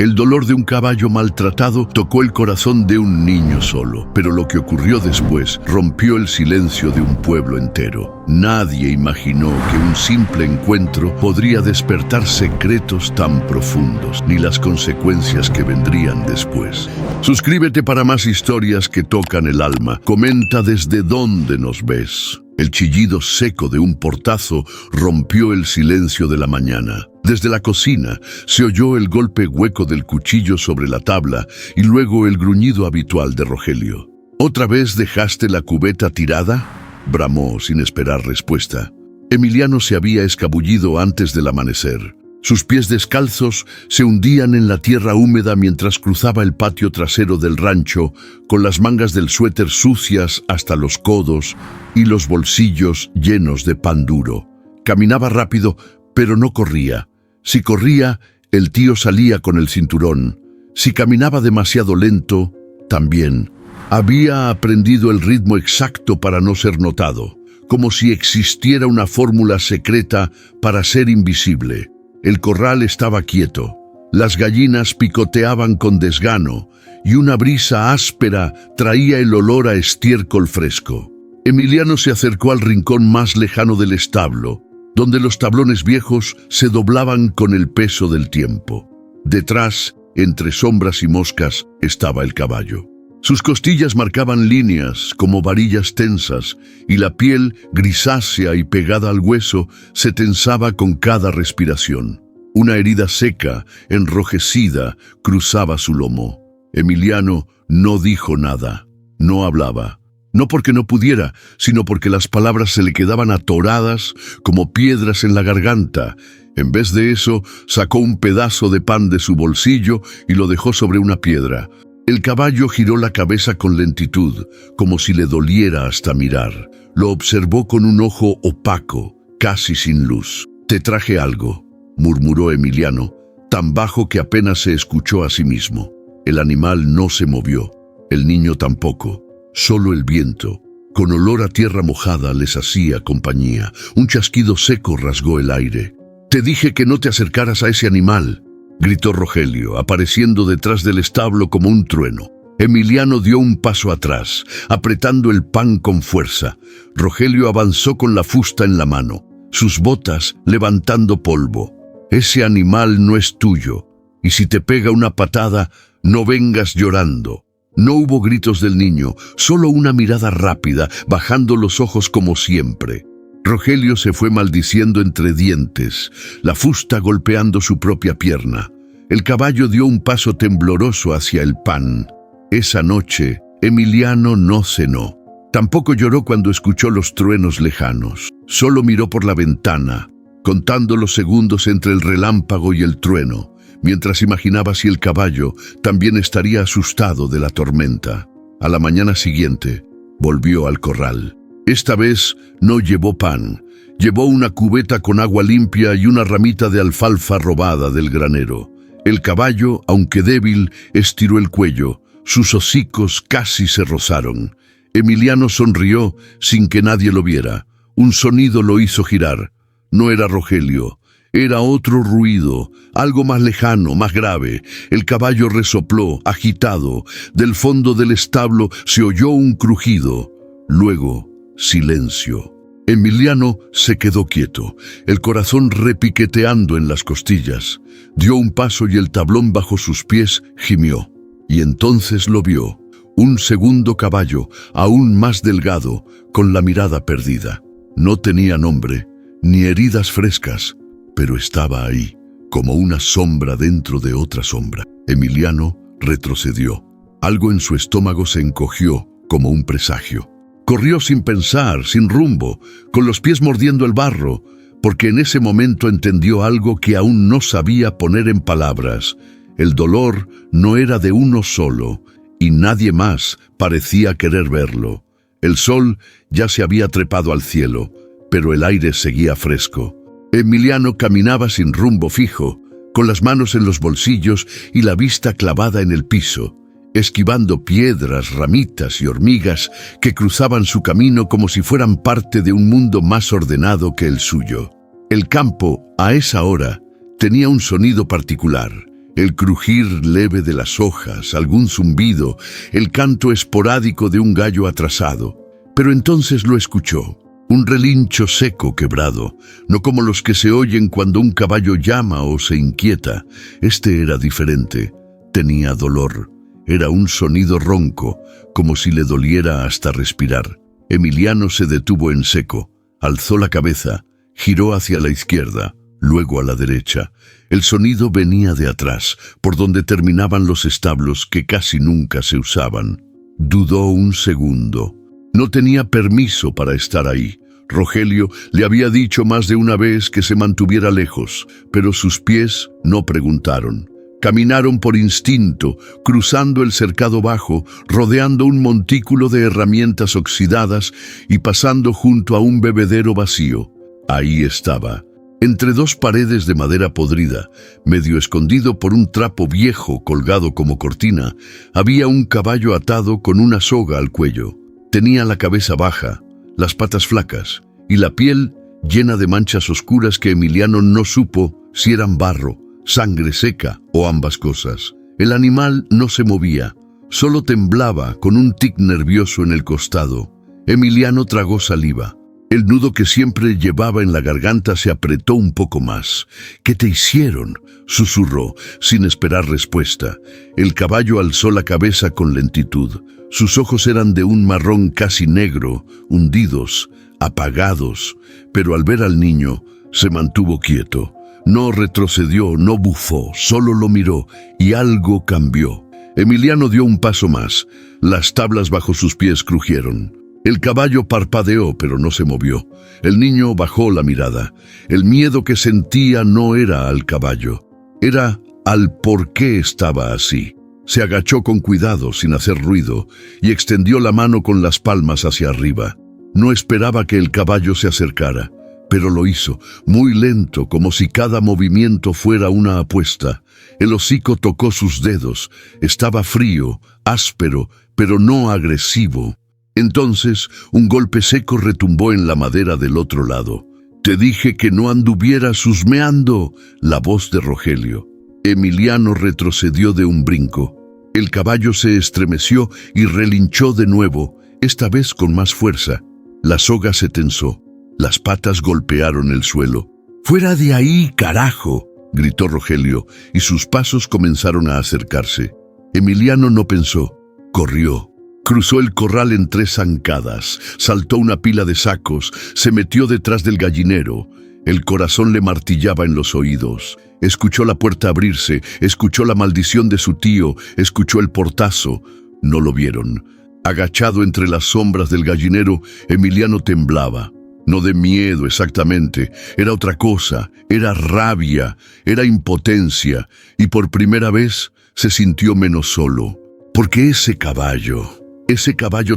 El dolor de un caballo maltratado tocó el corazón de un niño solo, pero lo que ocurrió después rompió el silencio de un pueblo entero. Nadie imaginó que un simple encuentro podría despertar secretos tan profundos, ni las consecuencias que vendrían después. Suscríbete para más historias que tocan el alma. Comenta desde dónde nos ves. El chillido seco de un portazo rompió el silencio de la mañana. Desde la cocina se oyó el golpe hueco del cuchillo sobre la tabla y luego el gruñido habitual de Rogelio. ¿Otra vez dejaste la cubeta tirada?, bramó sin esperar respuesta. Emiliano se había escabullido antes del amanecer. Sus pies descalzos se hundían en la tierra húmeda mientras cruzaba el patio trasero del rancho, con las mangas del suéter sucias hasta los codos y los bolsillos llenos de pan duro. Caminaba rápido, pero no corría. Si corría, el tío salía con el cinturón. Si caminaba demasiado lento, también. Había aprendido el ritmo exacto para no ser notado, como si existiera una fórmula secreta para ser invisible. El corral estaba quieto. Las gallinas picoteaban con desgano y una brisa áspera traía el olor a estiércol fresco. Emiliano se acercó al rincón más lejano del establo, donde los tablones viejos se doblaban con el peso del tiempo. Detrás, entre sombras y moscas, estaba el caballo. Sus costillas marcaban líneas como varillas tensas y la piel, grisácea y pegada al hueso, se tensaba con cada respiración. Una herida seca, enrojecida, cruzaba su lomo. Emiliano no dijo nada, no hablaba. No porque no pudiera, sino porque las palabras se le quedaban atoradas como piedras en la garganta. En vez de eso, sacó un pedazo de pan de su bolsillo y lo dejó sobre una piedra. El caballo giró la cabeza con lentitud, como si le doliera hasta mirar. Lo observó con un ojo opaco, casi sin luz. «Te traje algo», murmuró Emiliano, tan bajo que apenas se escuchó a sí mismo. El animal no se movió, el niño tampoco. Solo el viento, con olor a tierra mojada, les hacía compañía. Un chasquido seco rasgó el aire. «Te dije que no te acercaras a ese animal», gritó Rogelio, apareciendo detrás del establo como un trueno. Emiliano dio un paso atrás, apretando el pan con fuerza. Rogelio avanzó con la fusta en la mano, sus botas levantando polvo. «Ese animal no es tuyo, y si te pega una patada, no vengas llorando». No hubo gritos del niño, solo una mirada rápida, bajando los ojos como siempre. Rogelio se fue maldiciendo entre dientes, la fusta golpeando su propia pierna. El caballo dio un paso tembloroso hacia el pan. Esa noche, Emiliano no cenó. Tampoco lloró cuando escuchó los truenos lejanos. Solo miró por la ventana, contando los segundos entre el relámpago y el trueno, mientras imaginaba si el caballo también estaría asustado de la tormenta. A la mañana siguiente, volvió al corral. Esta vez no llevó pan, llevó una cubeta con agua limpia y una ramita de alfalfa robada del granero. El caballo, aunque débil, estiró el cuello, sus hocicos casi se rozaron. Emiliano sonrió sin que nadie lo viera. Un sonido lo hizo girar. No era Rogelio. Era otro ruido, algo más lejano, más grave. El caballo resopló, agitado. Del fondo del establo se oyó un crujido. Luego, silencio. Emiliano se quedó quieto, el corazón repiqueteando en las costillas. Dio un paso y el tablón bajo sus pies gimió. Y entonces lo vio. Un segundo caballo, aún más delgado, con la mirada perdida. No tenía nombre, ni heridas frescas, pero estaba ahí, como una sombra dentro de otra sombra. Emiliano retrocedió. Algo en su estómago se encogió como un presagio. Corrió sin pensar, sin rumbo, con los pies mordiendo el barro, porque en ese momento entendió algo que aún no sabía poner en palabras. El dolor no era de uno solo, y nadie más parecía querer verlo. El sol ya se había trepado al cielo, pero el aire seguía fresco. Emiliano caminaba sin rumbo fijo, con las manos en los bolsillos y la vista clavada en el piso, esquivando piedras, ramitas y hormigas que cruzaban su camino como si fueran parte de un mundo más ordenado que el suyo. El campo, a esa hora, tenía un sonido particular. El crujir leve de las hojas, algún zumbido, el canto esporádico de un gallo atrasado. Pero entonces lo escuchó. Un relincho seco quebrado, no como los que se oyen cuando un caballo llama o se inquieta. Este era diferente. Tenía dolor. Era un sonido ronco, como si le doliera hasta respirar. Emiliano se detuvo en seco, alzó la cabeza, giró hacia la izquierda, luego a la derecha. El sonido venía de atrás, por donde terminaban los establos que casi nunca se usaban. Dudó un segundo. No tenía permiso para estar ahí. Rogelio le había dicho más de una vez que se mantuviera lejos, pero sus pies no preguntaron. Caminaron por instinto, cruzando el cercado bajo, rodeando un montículo de herramientas oxidadas y pasando junto a un bebedero vacío. Ahí estaba, entre dos paredes de madera podrida, medio escondido por un trapo viejo colgado como cortina, había un caballo atado con una soga al cuello. Tenía la cabeza baja, las patas flacas y la piel llena de manchas oscuras que Emiliano no supo si eran barro, sangre seca o ambas cosas. El animal no se movía, solo temblaba con un tic nervioso en el costado. Emiliano tragó saliva. El nudo que siempre llevaba en la garganta se apretó un poco más. «¿Qué te hicieron?», susurró, sin esperar respuesta. El caballo alzó la cabeza con lentitud. Sus ojos eran de un marrón casi negro, hundidos, apagados, pero al ver al niño, se mantuvo quieto. No retrocedió, no bufó, solo lo miró, y algo cambió. Emiliano dio un paso más. Las tablas bajo sus pies crujieron. El caballo parpadeó, pero no se movió. El niño bajó la mirada. El miedo que sentía no era al caballo, era al por qué estaba así. Se agachó con cuidado, sin hacer ruido, y extendió la mano con las palmas hacia arriba. No esperaba que el caballo se acercara, pero lo hizo, muy lento, como si cada movimiento fuera una apuesta. El hocico tocó sus dedos. Estaba frío, áspero, pero no agresivo. Entonces, un golpe seco retumbó en la madera del otro lado. «Te dije que no anduvieras husmeando», la voz de Rogelio. Emiliano retrocedió de un brinco. El caballo se estremeció y relinchó de nuevo, esta vez con más fuerza. La soga se tensó. Las patas golpearon el suelo. «¡Fuera de ahí, carajo!», gritó Rogelio, y sus pasos comenzaron a acercarse. Emiliano no pensó. Corrió. Cruzó el corral en 3 zancadas, saltó una pila de sacos, se metió detrás del gallinero. El corazón le martillaba en los oídos. Escuchó la puerta abrirse, escuchó la maldición de su tío, escuchó el portazo. No lo vieron. Agachado entre las sombras del gallinero, Emiliano temblaba. No de miedo exactamente, era otra cosa, era rabia, era impotencia, y por primera vez se sintió menos solo. Porque ese caballo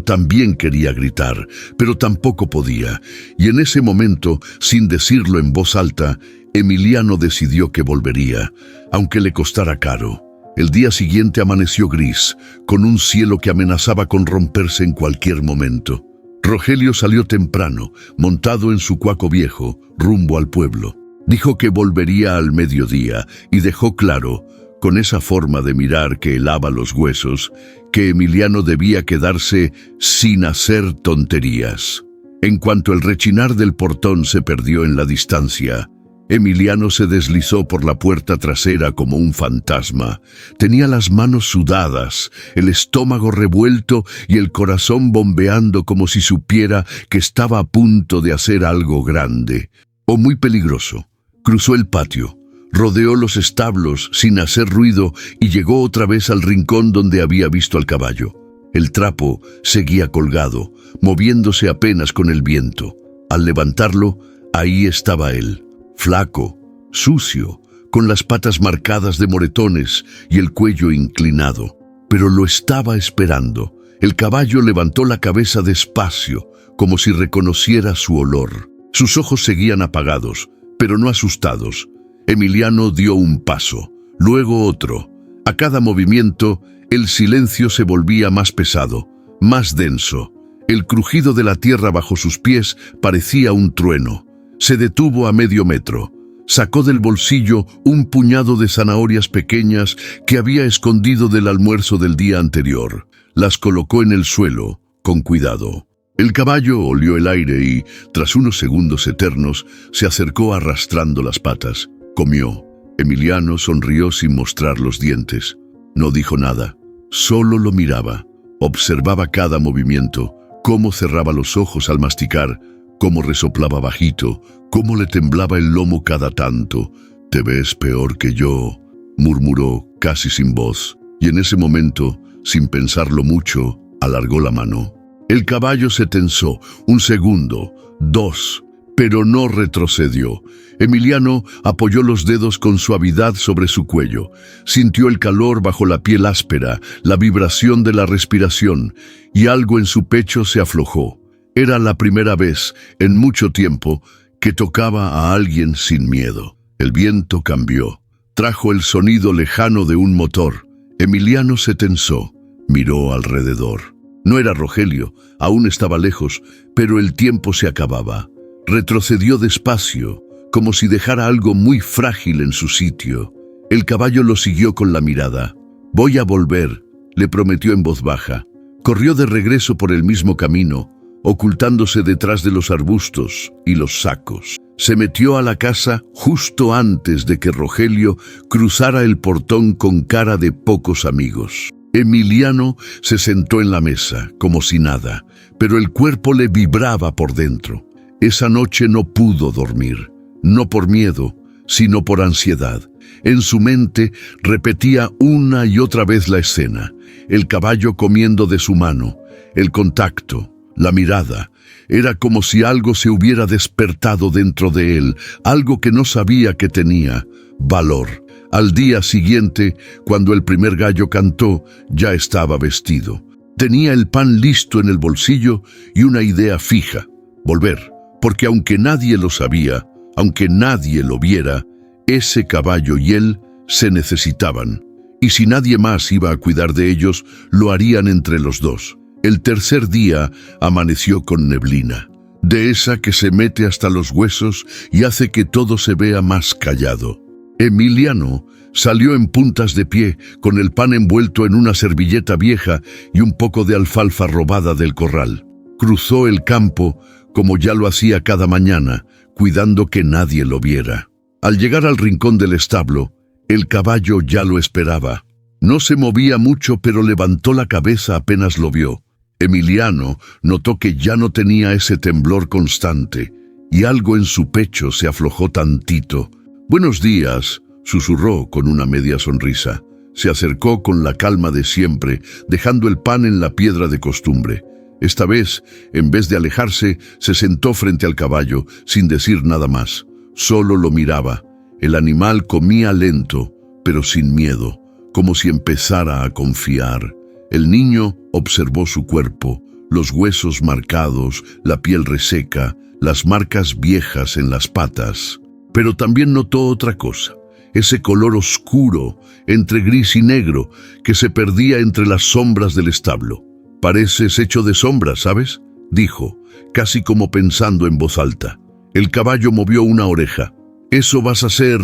también quería gritar, pero tampoco podía, y en ese momento, sin decirlo en voz alta, Emiliano decidió que volvería, aunque le costara caro. El día siguiente amaneció gris, con un cielo que amenazaba con romperse en cualquier momento. Rogelio salió temprano, montado en su cuaco viejo, rumbo al pueblo. Dijo que volvería al mediodía y dejó claro, con esa forma de mirar que helaba los huesos, que Emiliano debía quedarse sin hacer tonterías. En cuanto el rechinar del portón se perdió en la distancia, Emiliano se deslizó por la puerta trasera como un fantasma. Tenía las manos sudadas, el estómago revuelto y el corazón bombeando como si supiera que estaba a punto de hacer algo grande o muy peligroso. Cruzó el patio, rodeó los establos sin hacer ruido y llegó otra vez al rincón donde había visto al caballo. El trapo seguía colgado, moviéndose apenas con el viento. Al levantarlo, ahí estaba él. Flaco, sucio, con las patas marcadas de moretones y el cuello inclinado. Pero lo estaba esperando. El caballo levantó la cabeza despacio, como si reconociera su olor. Sus ojos seguían apagados, pero no asustados. Emiliano dio un paso, luego otro. A cada movimiento, el silencio se volvía más pesado, más denso. El crujido de la tierra bajo sus pies parecía un trueno. Se detuvo a medio metro. Sacó del bolsillo un puñado de zanahorias pequeñas que había escondido del almuerzo del día anterior. Las colocó en el suelo, con cuidado. El caballo olió el aire y, tras unos segundos eternos, se acercó arrastrando las patas. Comió. Emiliano sonrió sin mostrar los dientes. No dijo nada, solo lo miraba. Observaba cada movimiento, cómo cerraba los ojos al masticar, cómo resoplaba bajito, cómo le temblaba el lomo cada tanto. «Te ves peor que yo», murmuró casi sin voz, y en ese momento, sin pensarlo mucho, alargó la mano. El caballo se tensó, 1 segundo, 2, pero no retrocedió. Emiliano apoyó los dedos con suavidad sobre su cuello. Sintió el calor bajo la piel áspera, la vibración de la respiración, y algo en su pecho se aflojó. Era la primera vez, en mucho tiempo, que tocaba a alguien sin miedo. El viento cambió. Trajo el sonido lejano de un motor. Emiliano se tensó. Miró alrededor. No era Rogelio, aún estaba lejos, pero el tiempo se acababa. Retrocedió despacio, como si dejara algo muy frágil en su sitio. El caballo lo siguió con la mirada. «Voy a volver», le prometió en voz baja. Corrió de regreso por el mismo camino, ocultándose detrás de los arbustos y los sacos. Se metió a la casa justo antes de que Rogelio cruzara el portón con cara de pocos amigos. Emiliano se sentó en la mesa, como si nada, pero el cuerpo le vibraba por dentro. Esa noche no pudo dormir, no por miedo, sino por ansiedad. En su mente repetía una y otra vez la escena, el caballo comiendo de su mano, el contacto, la mirada. Era como si algo se hubiera despertado dentro de él, algo que no sabía que tenía, valor. Al día siguiente, cuando el primer gallo cantó, ya estaba vestido. Tenía el pan listo en el bolsillo y una idea fija, volver, porque aunque nadie lo sabía, aunque nadie lo viera, ese caballo y él se necesitaban. Y si nadie más iba a cuidar de ellos, lo harían entre los dos. El tercer día amaneció con neblina, de esa que se mete hasta los huesos y hace que todo se vea más callado. Emiliano salió en puntas de pie, con el pan envuelto en una servilleta vieja y un poco de alfalfa robada del corral. Cruzó el campo, como ya lo hacía cada mañana, cuidando que nadie lo viera. Al llegar al rincón del establo, el caballo ya lo esperaba. No se movía mucho, pero levantó la cabeza apenas lo vio. Emiliano notó que ya no tenía ese temblor constante, y algo en su pecho se aflojó tantito. «Buenos días», susurró con una media sonrisa. Se acercó con la calma de siempre, dejando el pan en la piedra de costumbre. Esta vez, en vez de alejarse, se sentó frente al caballo, sin decir nada más. Solo lo miraba. El animal comía lento, pero sin miedo, como si empezara a confiar. El niño observó su cuerpo, los huesos marcados, la piel reseca, las marcas viejas en las patas. Pero también notó otra cosa, ese color oscuro, entre gris y negro, que se perdía entre las sombras del establo. «Pareces hecho de sombras, ¿sabes?», dijo, casi como pensando en voz alta. El caballo movió una oreja. «Eso vas a ser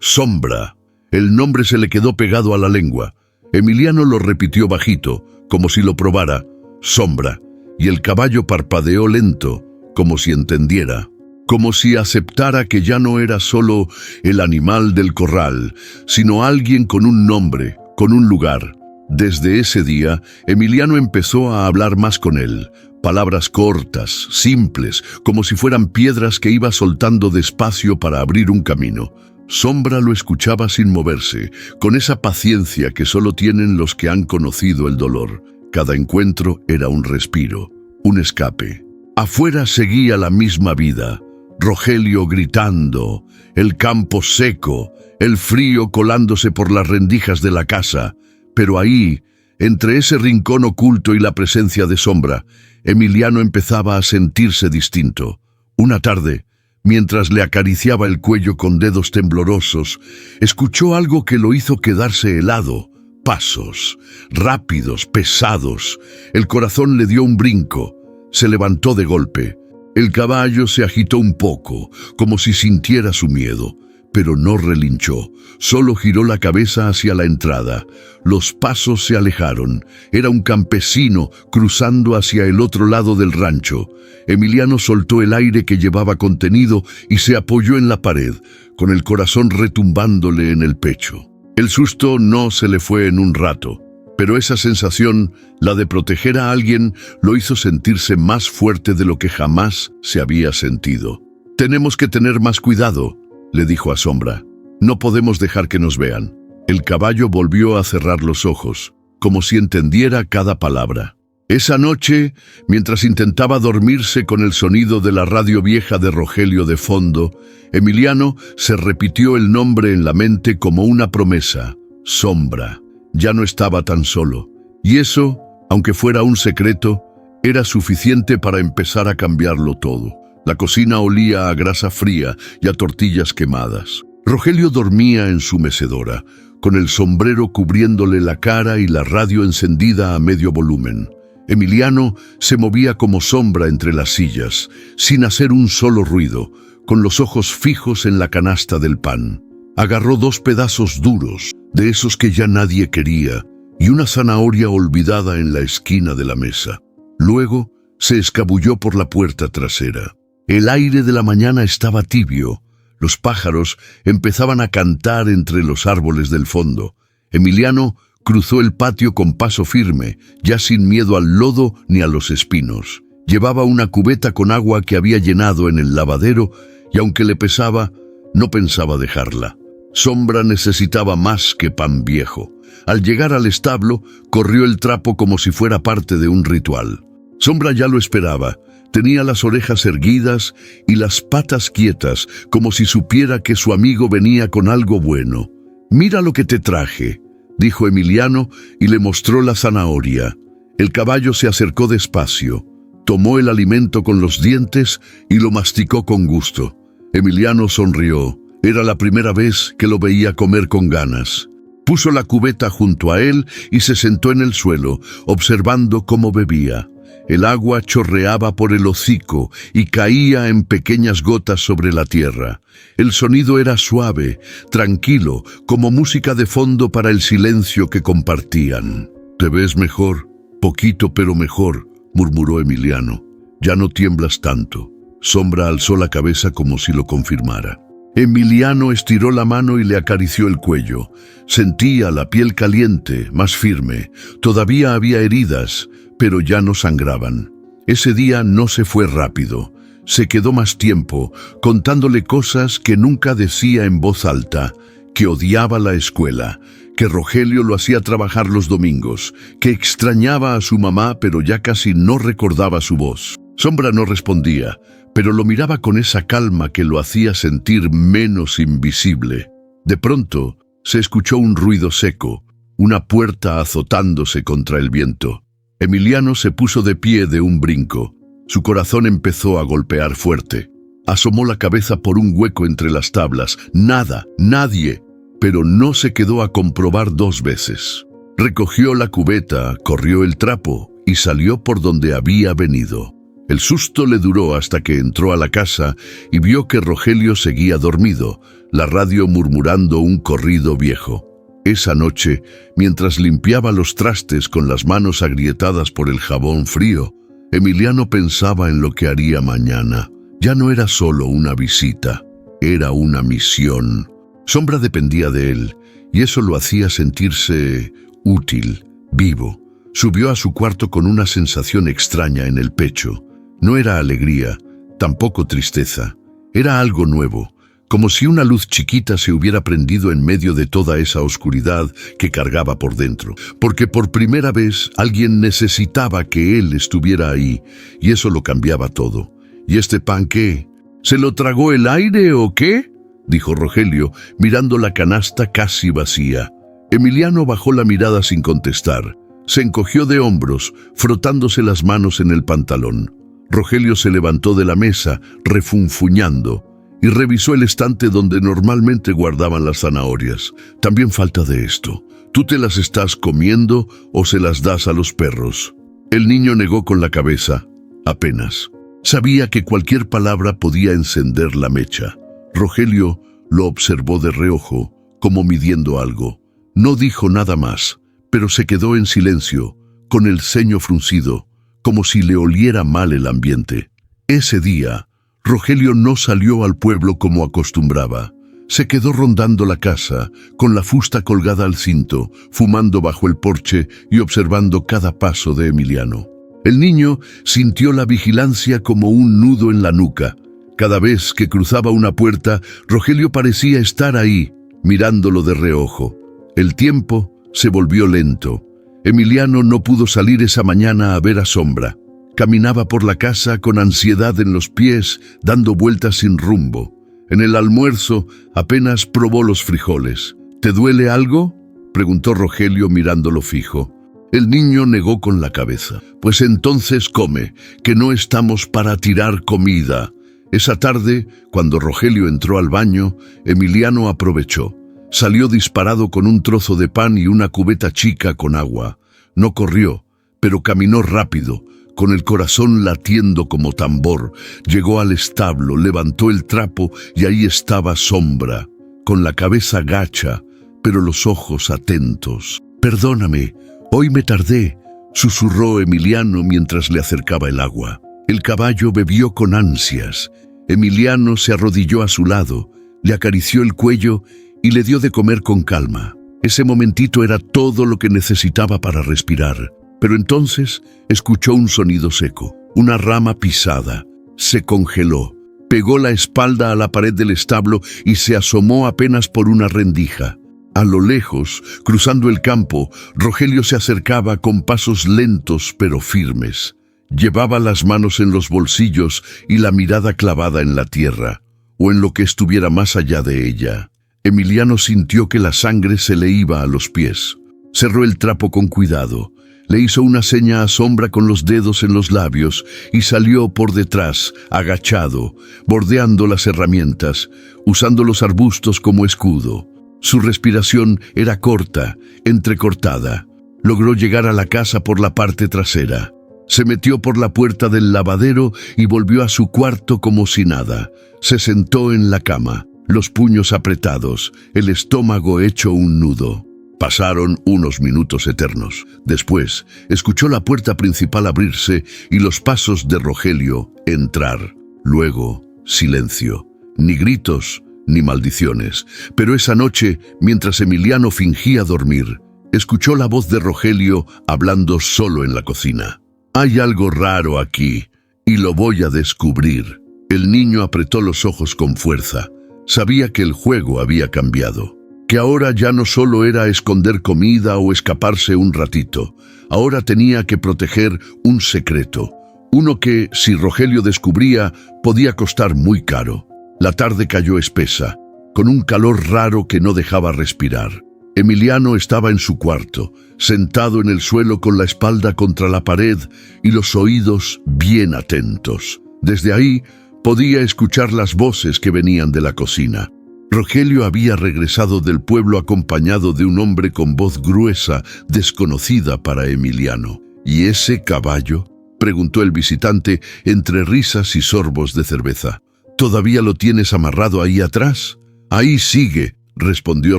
Sombra». El nombre se le quedó pegado a la lengua. Emiliano lo repitió bajito, como si lo probara. «Sombra». Y el caballo parpadeó lento, como si entendiera. Como si aceptara que ya no era solo el animal del corral, sino alguien con un nombre, con un lugar. Desde ese día, Emiliano empezó a hablar más con él. Palabras cortas, simples, como si fueran piedras que iba soltando despacio para abrir un camino. Sombra lo escuchaba sin moverse, con esa paciencia que solo tienen los que han conocido el dolor. Cada encuentro era un respiro, un escape. Afuera seguía la misma vida. Rogelio gritando, el campo seco, el frío colándose por las rendijas de la casa. Pero ahí, entre ese rincón oculto y la presencia de Sombra, Emiliano empezaba a sentirse distinto. Una tarde, mientras le acariciaba el cuello con dedos temblorosos, escuchó algo que lo hizo quedarse helado. Pasos, rápidos, pesados. El corazón le dio un brinco. Se levantó de golpe. El caballo se agitó un poco, como si sintiera su miedo, pero no relinchó. Solo giró la cabeza hacia la entrada. Los pasos se alejaron. Era un campesino cruzando hacia el otro lado del rancho. Emiliano soltó el aire que llevaba contenido y se apoyó en la pared, con el corazón retumbándole en el pecho. El susto no se le fue en un rato, pero esa sensación, la de proteger a alguien, lo hizo sentirse más fuerte de lo que jamás se había sentido. «Tenemos que tener más cuidado», le dijo a Sombra. «No podemos dejar que nos vean». El caballo volvió a cerrar los ojos, como si entendiera cada palabra. Esa noche, mientras intentaba dormirse con el sonido de la radio vieja de Rogelio de fondo, Emiliano se repitió el nombre en la mente como una promesa: Sombra. Ya no estaba tan solo. Y eso, aunque fuera un secreto, era suficiente para empezar a cambiarlo todo. La cocina olía a grasa fría y a tortillas quemadas. Rogelio dormía en su mecedora, con el sombrero cubriéndole la cara y la radio encendida a medio volumen. Emiliano se movía como sombra entre las sillas, sin hacer un solo ruido, con los ojos fijos en la canasta del pan. Agarró 2 pedazos duros, de esos que ya nadie quería, y una zanahoria olvidada en la esquina de la mesa. Luego se escabulló por la puerta trasera. El aire de la mañana estaba tibio. Los pájaros empezaban a cantar entre los árboles del fondo. Emiliano cruzó el patio con paso firme, ya sin miedo al lodo ni a los espinos. Llevaba una cubeta con agua que había llenado en el lavadero y aunque le pesaba, no pensaba dejarla. Sombra necesitaba más que pan viejo. Al llegar al establo, corrió el trapo como si fuera parte de un ritual. Sombra ya lo esperaba. Tenía las orejas erguidas y las patas quietas, como si supiera que su amigo venía con algo bueno. «Mira lo que te traje», dijo Emiliano y le mostró la zanahoria. El caballo se acercó despacio, tomó el alimento con los dientes y lo masticó con gusto. Emiliano sonrió. Era la primera vez que lo veía comer con ganas. Puso la cubeta junto a él y se sentó en el suelo, observando cómo bebía. El agua chorreaba por el hocico y caía en pequeñas gotas sobre la tierra. El sonido era suave, tranquilo, como música de fondo para el silencio que compartían. «Te ves mejor, poquito pero mejor», murmuró Emiliano. «Ya no tiemblas tanto». Sombra alzó la cabeza como si lo confirmara. Emiliano estiró la mano y le acarició el cuello. Sentía la piel caliente, más firme. Todavía había heridas, pero ya no sangraban. Ese día no se fue rápido. Se quedó más tiempo, contándole cosas que nunca decía en voz alta, que odiaba la escuela, que Rogelio lo hacía trabajar los domingos, que extrañaba a su mamá pero ya casi no recordaba su voz. Sombra no respondía, pero lo miraba con esa calma que lo hacía sentir menos invisible. De pronto, se escuchó un ruido seco, una puerta azotándose contra el viento. Emiliano se puso de pie de un brinco. Su corazón empezó a golpear fuerte. Asomó la cabeza por un hueco entre las tablas. Nada, nadie, pero no se quedó a comprobar 2 veces. Recogió la cubeta, corrió el trapo y salió por donde había venido. El susto le duró hasta que entró a la casa y vio que Rogelio seguía dormido, la radio murmurando un corrido viejo. Esa noche, mientras limpiaba los trastes con las manos agrietadas por el jabón frío, Emiliano pensaba en lo que haría mañana. Ya no era solo una visita, era una misión. Sombra dependía de él, y eso lo hacía sentirse útil, vivo. Subió a su cuarto con una sensación extraña en el pecho. No era alegría, tampoco tristeza. Era algo nuevo, como si una luz chiquita se hubiera prendido en medio de toda esa oscuridad que cargaba por dentro. Porque por primera vez alguien necesitaba que él estuviera ahí, y eso lo cambiaba todo. ¿Y este pan qué? ¿Se lo tragó el aire o qué?, dijo Rogelio, mirando la canasta casi vacía. Emiliano bajó la mirada sin contestar. Se encogió de hombros, frotándose las manos en el pantalón. Rogelio se levantó de la mesa, refunfuñando, y revisó el estante donde normalmente guardaban las zanahorias. «También falta de esto. ¿Tú te las estás comiendo o se las das a los perros?» El niño negó con la cabeza. Apenas. Sabía que cualquier palabra podía encender la mecha. Rogelio Lo observó de reojo, como midiendo algo. No dijo nada más, pero se quedó en silencio, con el ceño fruncido, como si le oliera mal el ambiente. Ese día, Rogelio no salió al pueblo como acostumbraba. Se quedó rondando la casa, con la fusta colgada al cinto, fumando bajo el porche y observando cada paso de Emiliano. El niño sintió la vigilancia como un nudo en la nuca. Cada vez que cruzaba una puerta, Rogelio parecía estar ahí, mirándolo de reojo. El tiempo se volvió lento. Emiliano no pudo salir esa mañana a ver a Sombra. Caminaba por la casa con ansiedad en los pies, dando vueltas sin rumbo. En el almuerzo apenas probó los frijoles. ¿Te duele algo?, preguntó Rogelio mirándolo fijo. El niño negó con la cabeza. Pues entonces come, que no estamos para tirar comida. Esa tarde, cuando Rogelio entró al baño, Emiliano aprovechó. Salió disparado con un trozo de pan y una cubeta chica con agua. No corrió, pero caminó rápido, con el corazón latiendo como tambor. Llegó al establo, levantó el trapo y ahí estaba Sombra, con la cabeza gacha, pero los ojos atentos. «Perdóname, hoy me tardé», susurró Emiliano mientras le acercaba el agua. El caballo bebió con ansias. Emiliano se arrodilló a su lado, le acarició el cuello y le dio de comer con calma. Ese momentito era todo lo que necesitaba para respirar. Pero entonces escuchó un sonido seco, una rama pisada. Se congeló, pegó la espalda a la pared del establo y se asomó apenas por una rendija. A lo lejos, cruzando el campo, Rogelio se acercaba con pasos lentos pero firmes. Llevaba las manos en los bolsillos y la mirada clavada en la tierra, o en lo que estuviera más allá de ella. Emiliano sintió que la sangre se le iba a los pies. Cerró el trapo con cuidado. Le hizo una seña a Sombra con los dedos en los labios y salió por detrás, agachado, bordeando las herramientas, usando los arbustos como escudo. Su respiración era corta, entrecortada. Logró llegar a la casa por la parte trasera. Se metió por la puerta del lavadero y volvió a su cuarto como si nada. Se sentó en la cama, los puños apretados, el estómago hecho un nudo. Pasaron unos minutos eternos. Después, escuchó la puerta principal abrirse y los pasos de Rogelio entrar. Luego, silencio. Ni gritos, ni maldiciones. Pero esa noche, mientras Emiliano fingía dormir, escuchó la voz de Rogelio hablando solo en la cocina. «Hay algo raro aquí, y lo voy a descubrir». El niño apretó los ojos con fuerza. Sabía que el juego había cambiado. Que ahora ya no solo era esconder comida o escaparse un ratito. Ahora tenía que proteger un secreto. Uno que, si Rogelio descubría, podía costar muy caro. La tarde cayó espesa, con un calor raro que no dejaba respirar. Emiliano estaba en su cuarto, sentado en el suelo con la espalda contra la pared y los oídos bien atentos. Desde ahí podía escuchar las voces que venían de la cocina. Rogelio había regresado del pueblo acompañado de un hombre con voz gruesa, desconocida para Emiliano. «¿Y ese caballo?», preguntó el visitante entre risas y sorbos de cerveza. «¿Todavía lo tienes amarrado ahí atrás?». «Ahí sigue», respondió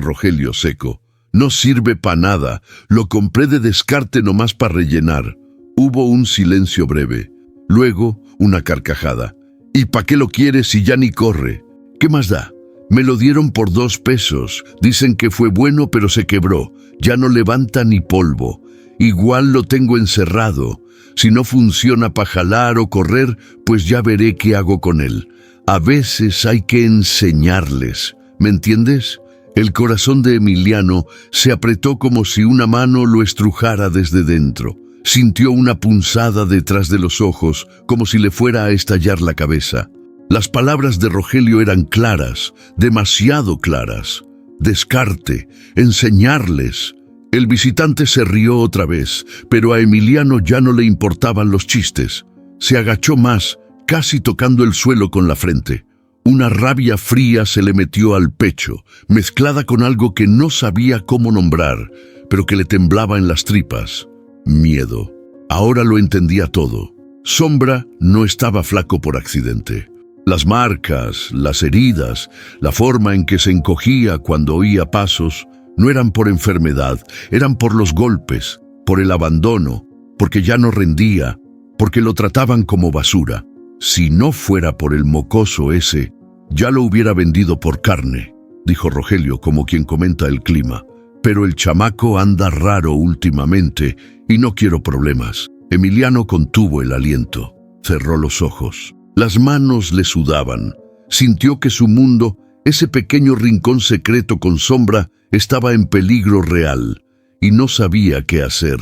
Rogelio seco. «No sirve para nada, lo compré de descarte nomás para rellenar». Hubo un silencio breve. Luego, una carcajada. «¿Y pa' qué lo quieres si ya ni corre?». «¿Qué más da? Me lo dieron por 2 pesos. Dicen que fue bueno pero se quebró. Ya no levanta ni polvo. Igual lo tengo encerrado. Si no funciona para jalar o correr, pues ya veré qué hago con él. A veces hay que enseñarles. ¿Me entiendes?». El corazón de Emiliano se apretó como si una mano lo estrujara desde dentro. Sintió una punzada detrás de los ojos, como si le fuera a estallar la cabeza. Las palabras de Rogelio eran claras, demasiado claras. Descarte, enseñarles. El visitante se rió otra vez, pero a Emiliano ya no le importaban los chistes. Se agachó más, casi tocando el suelo con la frente. Una rabia fría se le metió al pecho, mezclada con algo que no sabía cómo nombrar, pero que le temblaba en las tripas. Miedo. Ahora lo entendía todo. Sombra no estaba flaco por accidente. Las marcas, las heridas, la forma en que se encogía cuando oía pasos, no eran por enfermedad, eran por los golpes, por el abandono, porque ya no rendía, porque lo trataban como basura. Si no fuera por el mocoso ese, ya lo hubiera vendido por carne, dijo Rogelio como quien comenta el clima. Pero el chamaco anda raro últimamente y no quiero problemas. Emiliano contuvo el aliento, cerró los ojos. Las manos le sudaban. Sintió que su mundo, ese pequeño rincón secreto con sombra, estaba en peligro real y no sabía qué hacer.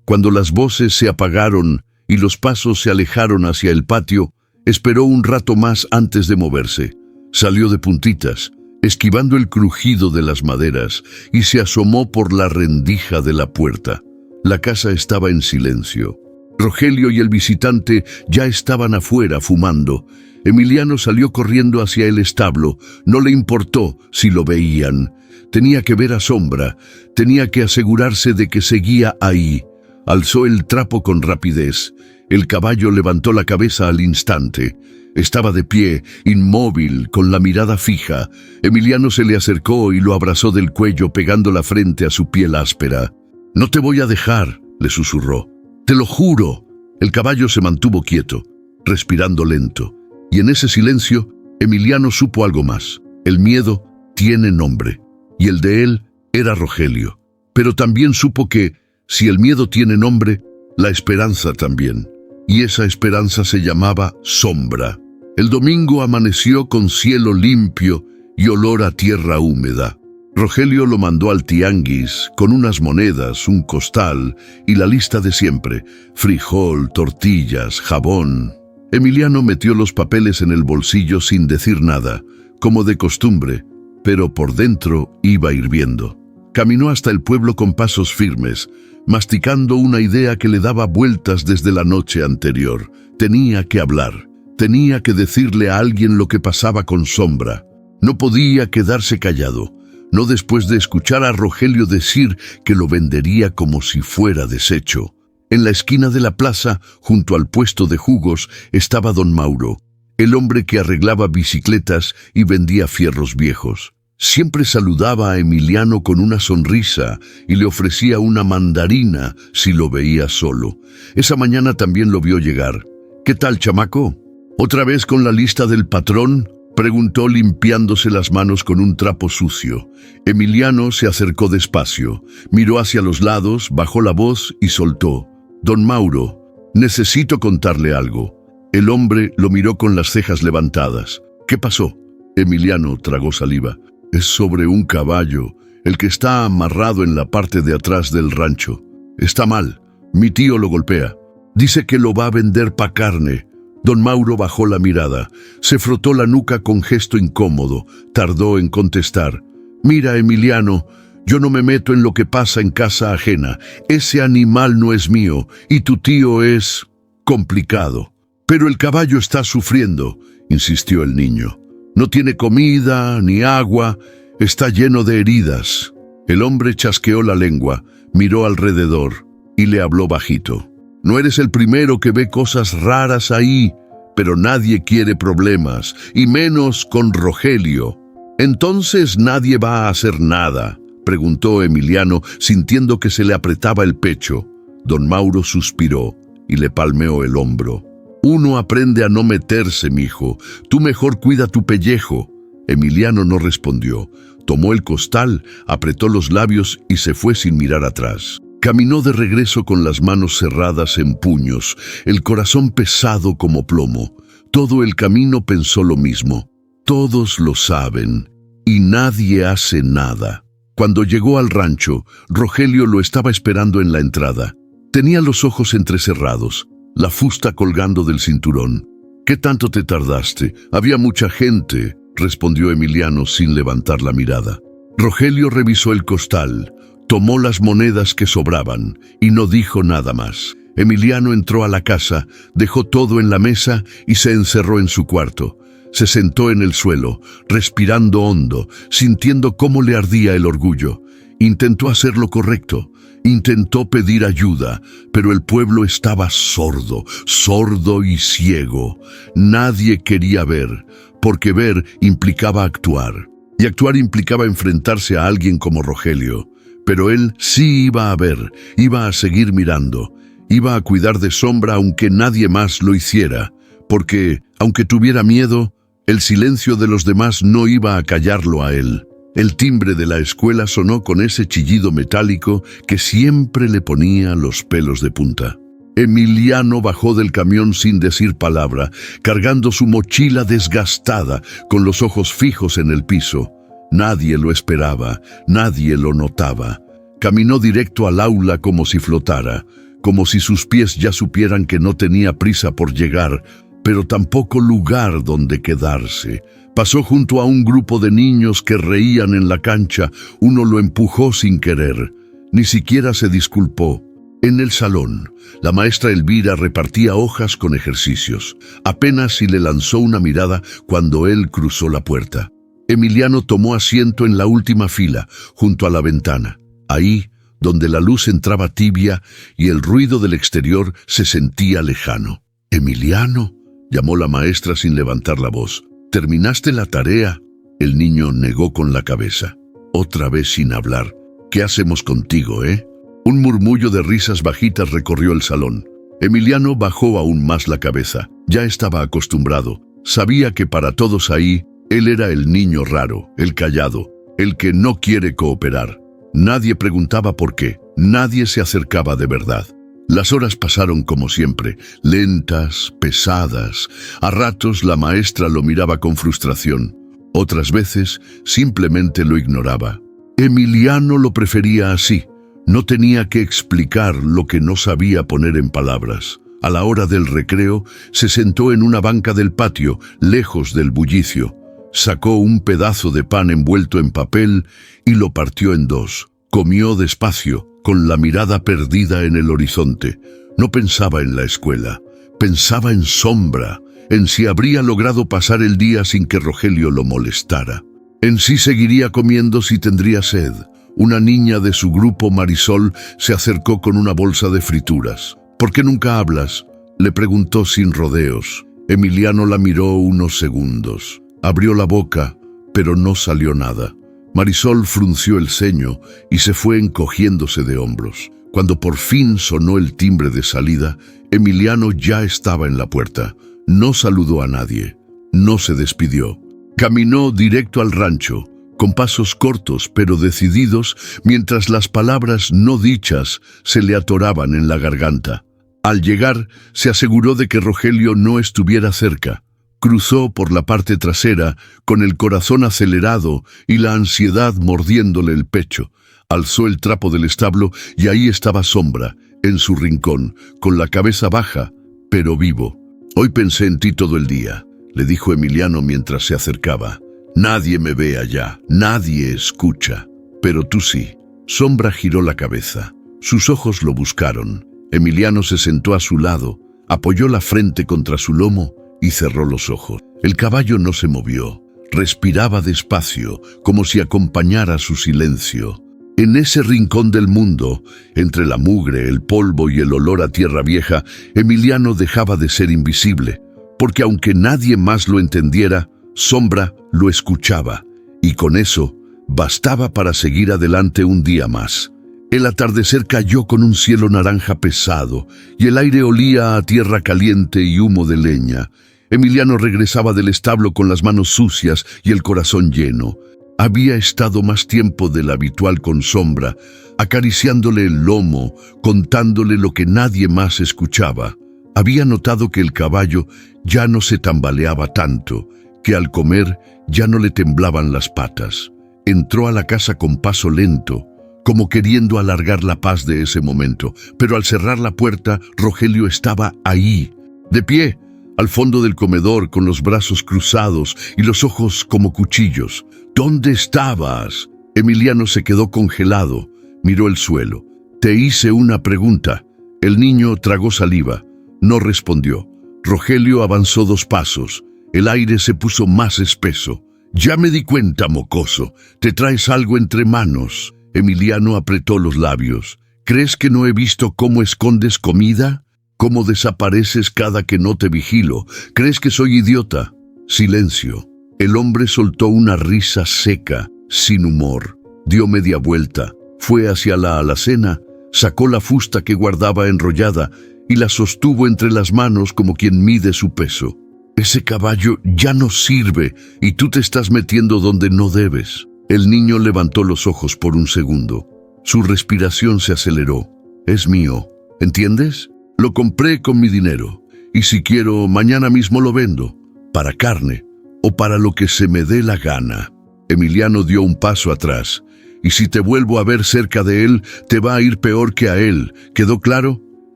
Cuando las voces se apagaron y los pasos se alejaron hacia el patio, esperó un rato más antes de moverse. Salió de puntitas, esquivando el crujido de las maderas, y se asomó por la rendija de la puerta. La casa estaba en silencio. Rogelio y el visitante ya estaban afuera fumando. Emiliano salió corriendo hacia el establo. No le importó si lo veían. Tenía que ver a Sombra, tenía que asegurarse de que seguía ahí. Alzó el trapo con rapidez. El caballo levantó la cabeza al instante. Estaba de pie, inmóvil, con la mirada fija. Emiliano se le acercó y lo abrazó del cuello, pegando la frente a su piel áspera. «No te voy a dejar», le susurró. «Te lo juro». El caballo se mantuvo quieto, respirando lento. Y en ese silencio, Emiliano supo algo más. El miedo tiene nombre. Y el de él era Rogelio. Pero también supo que, si el miedo tiene nombre, la esperanza también. Y esa esperanza se llamaba Sombra. El domingo amaneció con cielo limpio y olor a tierra húmeda. Rogelio lo mandó al tianguis con unas monedas, un costal y la lista de siempre: frijol, tortillas, jabón. Emiliano metió los papeles en el bolsillo sin decir nada, como de costumbre, pero por dentro iba hirviendo. Caminó hasta el pueblo con pasos firmes, masticando una idea que le daba vueltas desde la noche anterior. Tenía que hablar. Tenía que decirle a alguien lo que pasaba con Sombra. No podía quedarse callado, no después de escuchar a Rogelio decir que lo vendería como si fuera desecho. En la esquina de la plaza, junto al puesto de jugos, estaba don Mauro, el hombre que arreglaba bicicletas y vendía fierros viejos. Siempre saludaba a Emiliano con una sonrisa y le ofrecía una mandarina si lo veía solo. Esa mañana también lo vio llegar. «¿Qué tal, chamaco? ¿Otra vez con la lista del patrón?», preguntó limpiándose las manos con un trapo sucio. Emiliano se acercó despacio, miró hacia los lados, bajó la voz y soltó: «Don Mauro, necesito contarle algo». El hombre lo miró con las cejas levantadas. «¿Qué pasó?». Emiliano tragó saliva. «Es sobre un caballo, el que está amarrado en la parte de atrás del rancho. Está mal, mi tío lo golpea. Dice que lo va a vender pa' carne». Don Mauro bajó la mirada, se frotó la nuca con gesto incómodo, tardó en contestar: «Mira, Emiliano, yo no me meto en lo que pasa en casa ajena. Ese animal no es mío y tu tío es complicado». «Pero el caballo está sufriendo», insistió el niño. «No tiene comida ni agua, está lleno de heridas». El hombre chasqueó la lengua, miró alrededor y le habló bajito: «No eres el primero que ve cosas raras ahí, pero nadie quiere problemas, y menos con Rogelio». «¿Entonces nadie va a hacer nada?», preguntó Emiliano, sintiendo que se le apretaba el pecho. Don Mauro suspiró y le palmeó el hombro. «Uno aprende a no meterse, mijo. Tú mejor cuida tu pellejo». Emiliano no respondió. Tomó el costal, apretó los labios y se fue sin mirar atrás. Caminó de regreso con las manos cerradas en puños, el corazón pesado como plomo. Todo el camino pensó lo mismo: todos lo saben y nadie hace nada. Cuando llegó al rancho, Rogelio lo estaba esperando en la entrada. Tenía los ojos entrecerrados, la fusta colgando del cinturón. «¿Qué tanto te tardaste? Había mucha gente», respondió Emiliano sin levantar la mirada. Rogelio revisó el costal, tomó las monedas que sobraban y no dijo nada más. Emiliano entró a la casa, dejó todo en la mesa y se encerró en su cuarto. Se sentó en el suelo, respirando hondo, sintiendo cómo le ardía el orgullo. Intentó hacer lo correcto, intentó pedir ayuda, pero el pueblo estaba sordo, sordo y ciego. Nadie quería ver, porque ver implicaba actuar, y actuar implicaba enfrentarse a alguien como Rogelio. Pero él sí iba a ver, iba a seguir mirando, iba a cuidar de Sombra aunque nadie más lo hiciera, porque, aunque tuviera miedo, el silencio de los demás no iba a callarlo a él. El timbre de la escuela sonó con ese chillido metálico que siempre le ponía los pelos de punta. Emiliano bajó del camión sin decir palabra, cargando su mochila desgastada, con los ojos fijos en el piso. Nadie lo esperaba, nadie lo notaba. Caminó directo al aula como si flotara, como si sus pies ya supieran que no tenía prisa por llegar, pero tampoco lugar donde quedarse. Pasó junto a un grupo de niños que reían en la cancha. Uno lo empujó sin querer. Ni siquiera se disculpó. En el salón, la maestra Elvira repartía hojas con ejercicios. Apenas si le lanzó una mirada cuando él cruzó la puerta. Emiliano tomó asiento en la última fila, junto a la ventana. Ahí, donde la luz entraba tibia y el ruido del exterior se sentía lejano. «Emiliano», llamó la maestra sin levantar la voz. «¿Terminaste la tarea?» El niño negó con la cabeza. Otra vez sin hablar. «¿Qué hacemos contigo, eh?» Un murmullo de risas bajitas recorrió el salón. Emiliano bajó aún más la cabeza. Ya estaba acostumbrado. Sabía que para todos ahí, él era el niño raro, el callado, el que no quiere cooperar. Nadie preguntaba por qué. Nadie se acercaba de verdad. Las horas pasaron como siempre, lentas, pesadas. A ratos la maestra lo miraba con frustración. Otras veces simplemente lo ignoraba. Emiliano lo prefería así. No tenía que explicar lo que no sabía poner en palabras. A la hora del recreo, se sentó en una banca del patio, lejos del bullicio. Sacó un pedazo de pan envuelto en papel y lo partió en dos. Comió despacio, con la mirada perdida en el horizonte. No pensaba en la escuela, pensaba en Sombra, en si habría logrado pasar el día sin que Rogelio lo molestara. En si seguiría comiendo si tendría sed. Una niña de su grupo, Marisol, se acercó con una bolsa de frituras. «¿Por qué nunca hablas?», le preguntó sin rodeos. Emiliano la miró unos segundos. Abrió la boca, pero no salió nada. Marisol frunció el ceño y se fue encogiéndose de hombros. Cuando por fin sonó el timbre de salida, Emiliano ya estaba en la puerta. No saludó a nadie. No se despidió. Caminó directo al rancho, con pasos cortos pero decididos, mientras las palabras no dichas se le atoraban en la garganta. Al llegar, se aseguró de que Rogelio no estuviera cerca. Cruzó por la parte trasera, con el corazón acelerado y la ansiedad mordiéndole el pecho. Alzó el trapo del establo y ahí estaba Sombra, en su rincón, con la cabeza baja, pero vivo. «Hoy pensé en ti todo el día», le dijo Emiliano mientras se acercaba. «Nadie me ve allá, nadie escucha, pero tú sí». Sombra giró la cabeza. Sus ojos lo buscaron. Emiliano se sentó a su lado, apoyó la frente contra su lomo y cerró los ojos. El caballo no se movió. Respiraba despacio, como si acompañara su silencio. En ese rincón del mundo, entre la mugre, el polvo y el olor a tierra vieja, Emiliano dejaba de ser invisible, porque aunque nadie más lo entendiera, Sombra lo escuchaba, y con eso bastaba para seguir adelante un día más. El atardecer cayó con un cielo naranja pesado, y el aire olía a tierra caliente y humo de leña. Emiliano regresaba del establo con las manos sucias y el corazón lleno. Había estado más tiempo del habitual con Sombra, acariciándole el lomo, contándole lo que nadie más escuchaba. Había notado que el caballo ya no se tambaleaba tanto, que al comer ya no le temblaban las patas. Entró a la casa con paso lento, como queriendo alargar la paz de ese momento, pero al cerrar la puerta, Rogelio estaba ahí, de pie, al fondo del comedor, con los brazos cruzados y los ojos como cuchillos. «¿Dónde estabas?» Emiliano se quedó congelado, miró el suelo. «Te hice una pregunta». El niño tragó saliva, no respondió. Rogelio avanzó 2 pasos. El aire se puso más espeso. «Ya me di cuenta, mocoso. Te traes algo entre manos». Emiliano apretó los labios. ¿Crees que no he visto cómo escondes comida? ¿Cómo desapareces cada que no te vigilo? ¿Crees que soy idiota? Silencio. El hombre soltó una risa seca, sin humor. Dio media vuelta, fue hacia la alacena, sacó la fusta que guardaba enrollada y la sostuvo entre las manos como quien mide su peso. Ese caballo ya no sirve y tú te estás metiendo donde no debes. El niño levantó los ojos por un segundo. Su respiración se aceleró. Es mío, ¿entiendes? Lo compré con mi dinero y si quiero mañana mismo lo vendo, para carne o para lo que se me dé la gana. Emiliano dio un paso atrás. Y si te vuelvo a ver cerca de él, te va a ir peor que a él. ¿Quedó claro?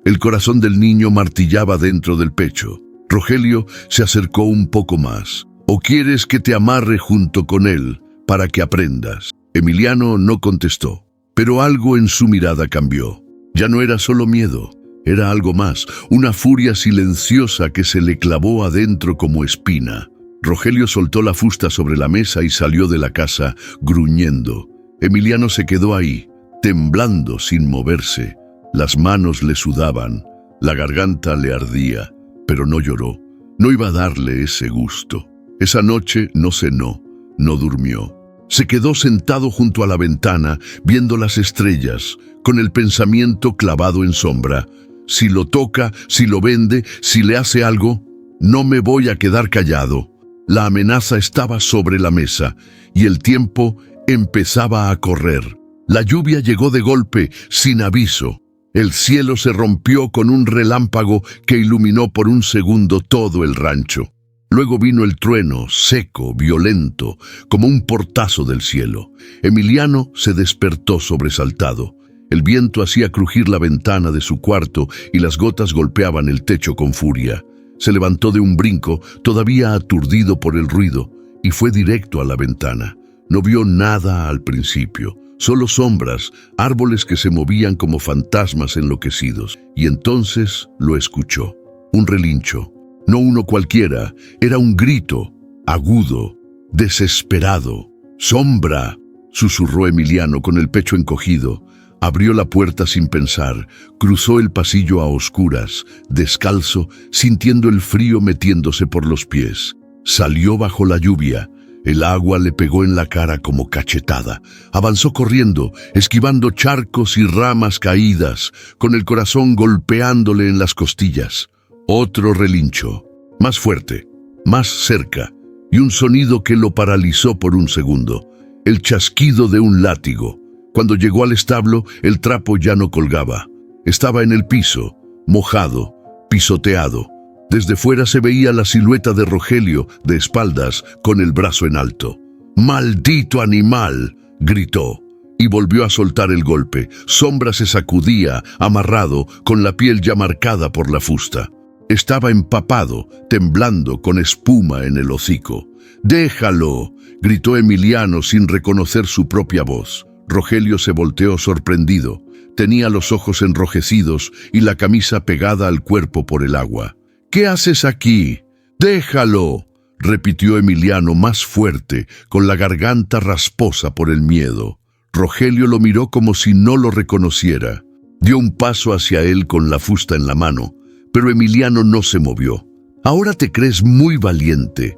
El corazón del niño martillaba dentro del pecho. Rogelio se acercó un poco más. ¿O quieres que te amarre junto con él para que aprendas? Emiliano no contestó, pero algo en su mirada cambió. Ya no era solo miedo, era algo más, una furia silenciosa que se le clavó adentro como espina. Rogelio soltó la fusta sobre la mesa y salió de la casa, gruñendo. Emiliano se quedó ahí, temblando sin moverse. Las manos le sudaban, la garganta le ardía, pero no lloró. No iba a darle ese gusto. Esa noche no cenó, no durmió. Se quedó sentado junto a la ventana, viendo las estrellas, con el pensamiento clavado en sombra. Si lo toca, si lo vende, si le hace algo, no me voy a quedar callado. La amenaza estaba sobre la mesa, y el tiempo empezaba a correr. La lluvia llegó de golpe, sin aviso. El cielo se rompió con un relámpago que iluminó por un segundo todo el rancho. Luego vino el trueno, seco, violento, como un portazo del cielo. Emiliano se despertó sobresaltado. El viento hacía crujir la ventana de su cuarto y las gotas golpeaban el techo con furia. Se levantó de un brinco, todavía aturdido por el ruido, y fue directo a la ventana. No vio nada al principio, solo sombras, árboles que se movían como fantasmas enloquecidos. Y entonces lo escuchó. Un relincho, no uno cualquiera, era un grito, agudo, desesperado. «¡Sombra!», susurró Emiliano con el pecho encogido. Abrió la puerta sin pensar, cruzó el pasillo a oscuras, descalzo, sintiendo el frío metiéndose por los pies. Salió bajo la lluvia. El agua le pegó en la cara como cachetada. Avanzó corriendo, esquivando charcos y ramas caídas, con el corazón golpeándole en las costillas. Otro relincho, más fuerte, más cerca, y un sonido que lo paralizó por un segundo. El chasquido de un látigo. Cuando llegó al establo, el trapo ya no colgaba. Estaba en el piso, mojado, pisoteado. Desde fuera se veía la silueta de Rogelio, de espaldas, con el brazo en alto. «¡Maldito animal!», gritó, y volvió a soltar el golpe. Sombra se sacudía, amarrado, con la piel ya marcada por la fusta. Estaba empapado, temblando, con espuma en el hocico. «¡Déjalo!», gritó Emiliano sin reconocer su propia voz. Rogelio se volteó sorprendido. Tenía los ojos enrojecidos y la camisa pegada al cuerpo por el agua. «¿Qué haces aquí? ¡Déjalo!», repitió Emiliano más fuerte, con la garganta rasposa por el miedo. Rogelio lo miró como si no lo reconociera. Dio un paso hacia él con la fusta en la mano, pero Emiliano no se movió. «¿Ahora te crees muy valiente,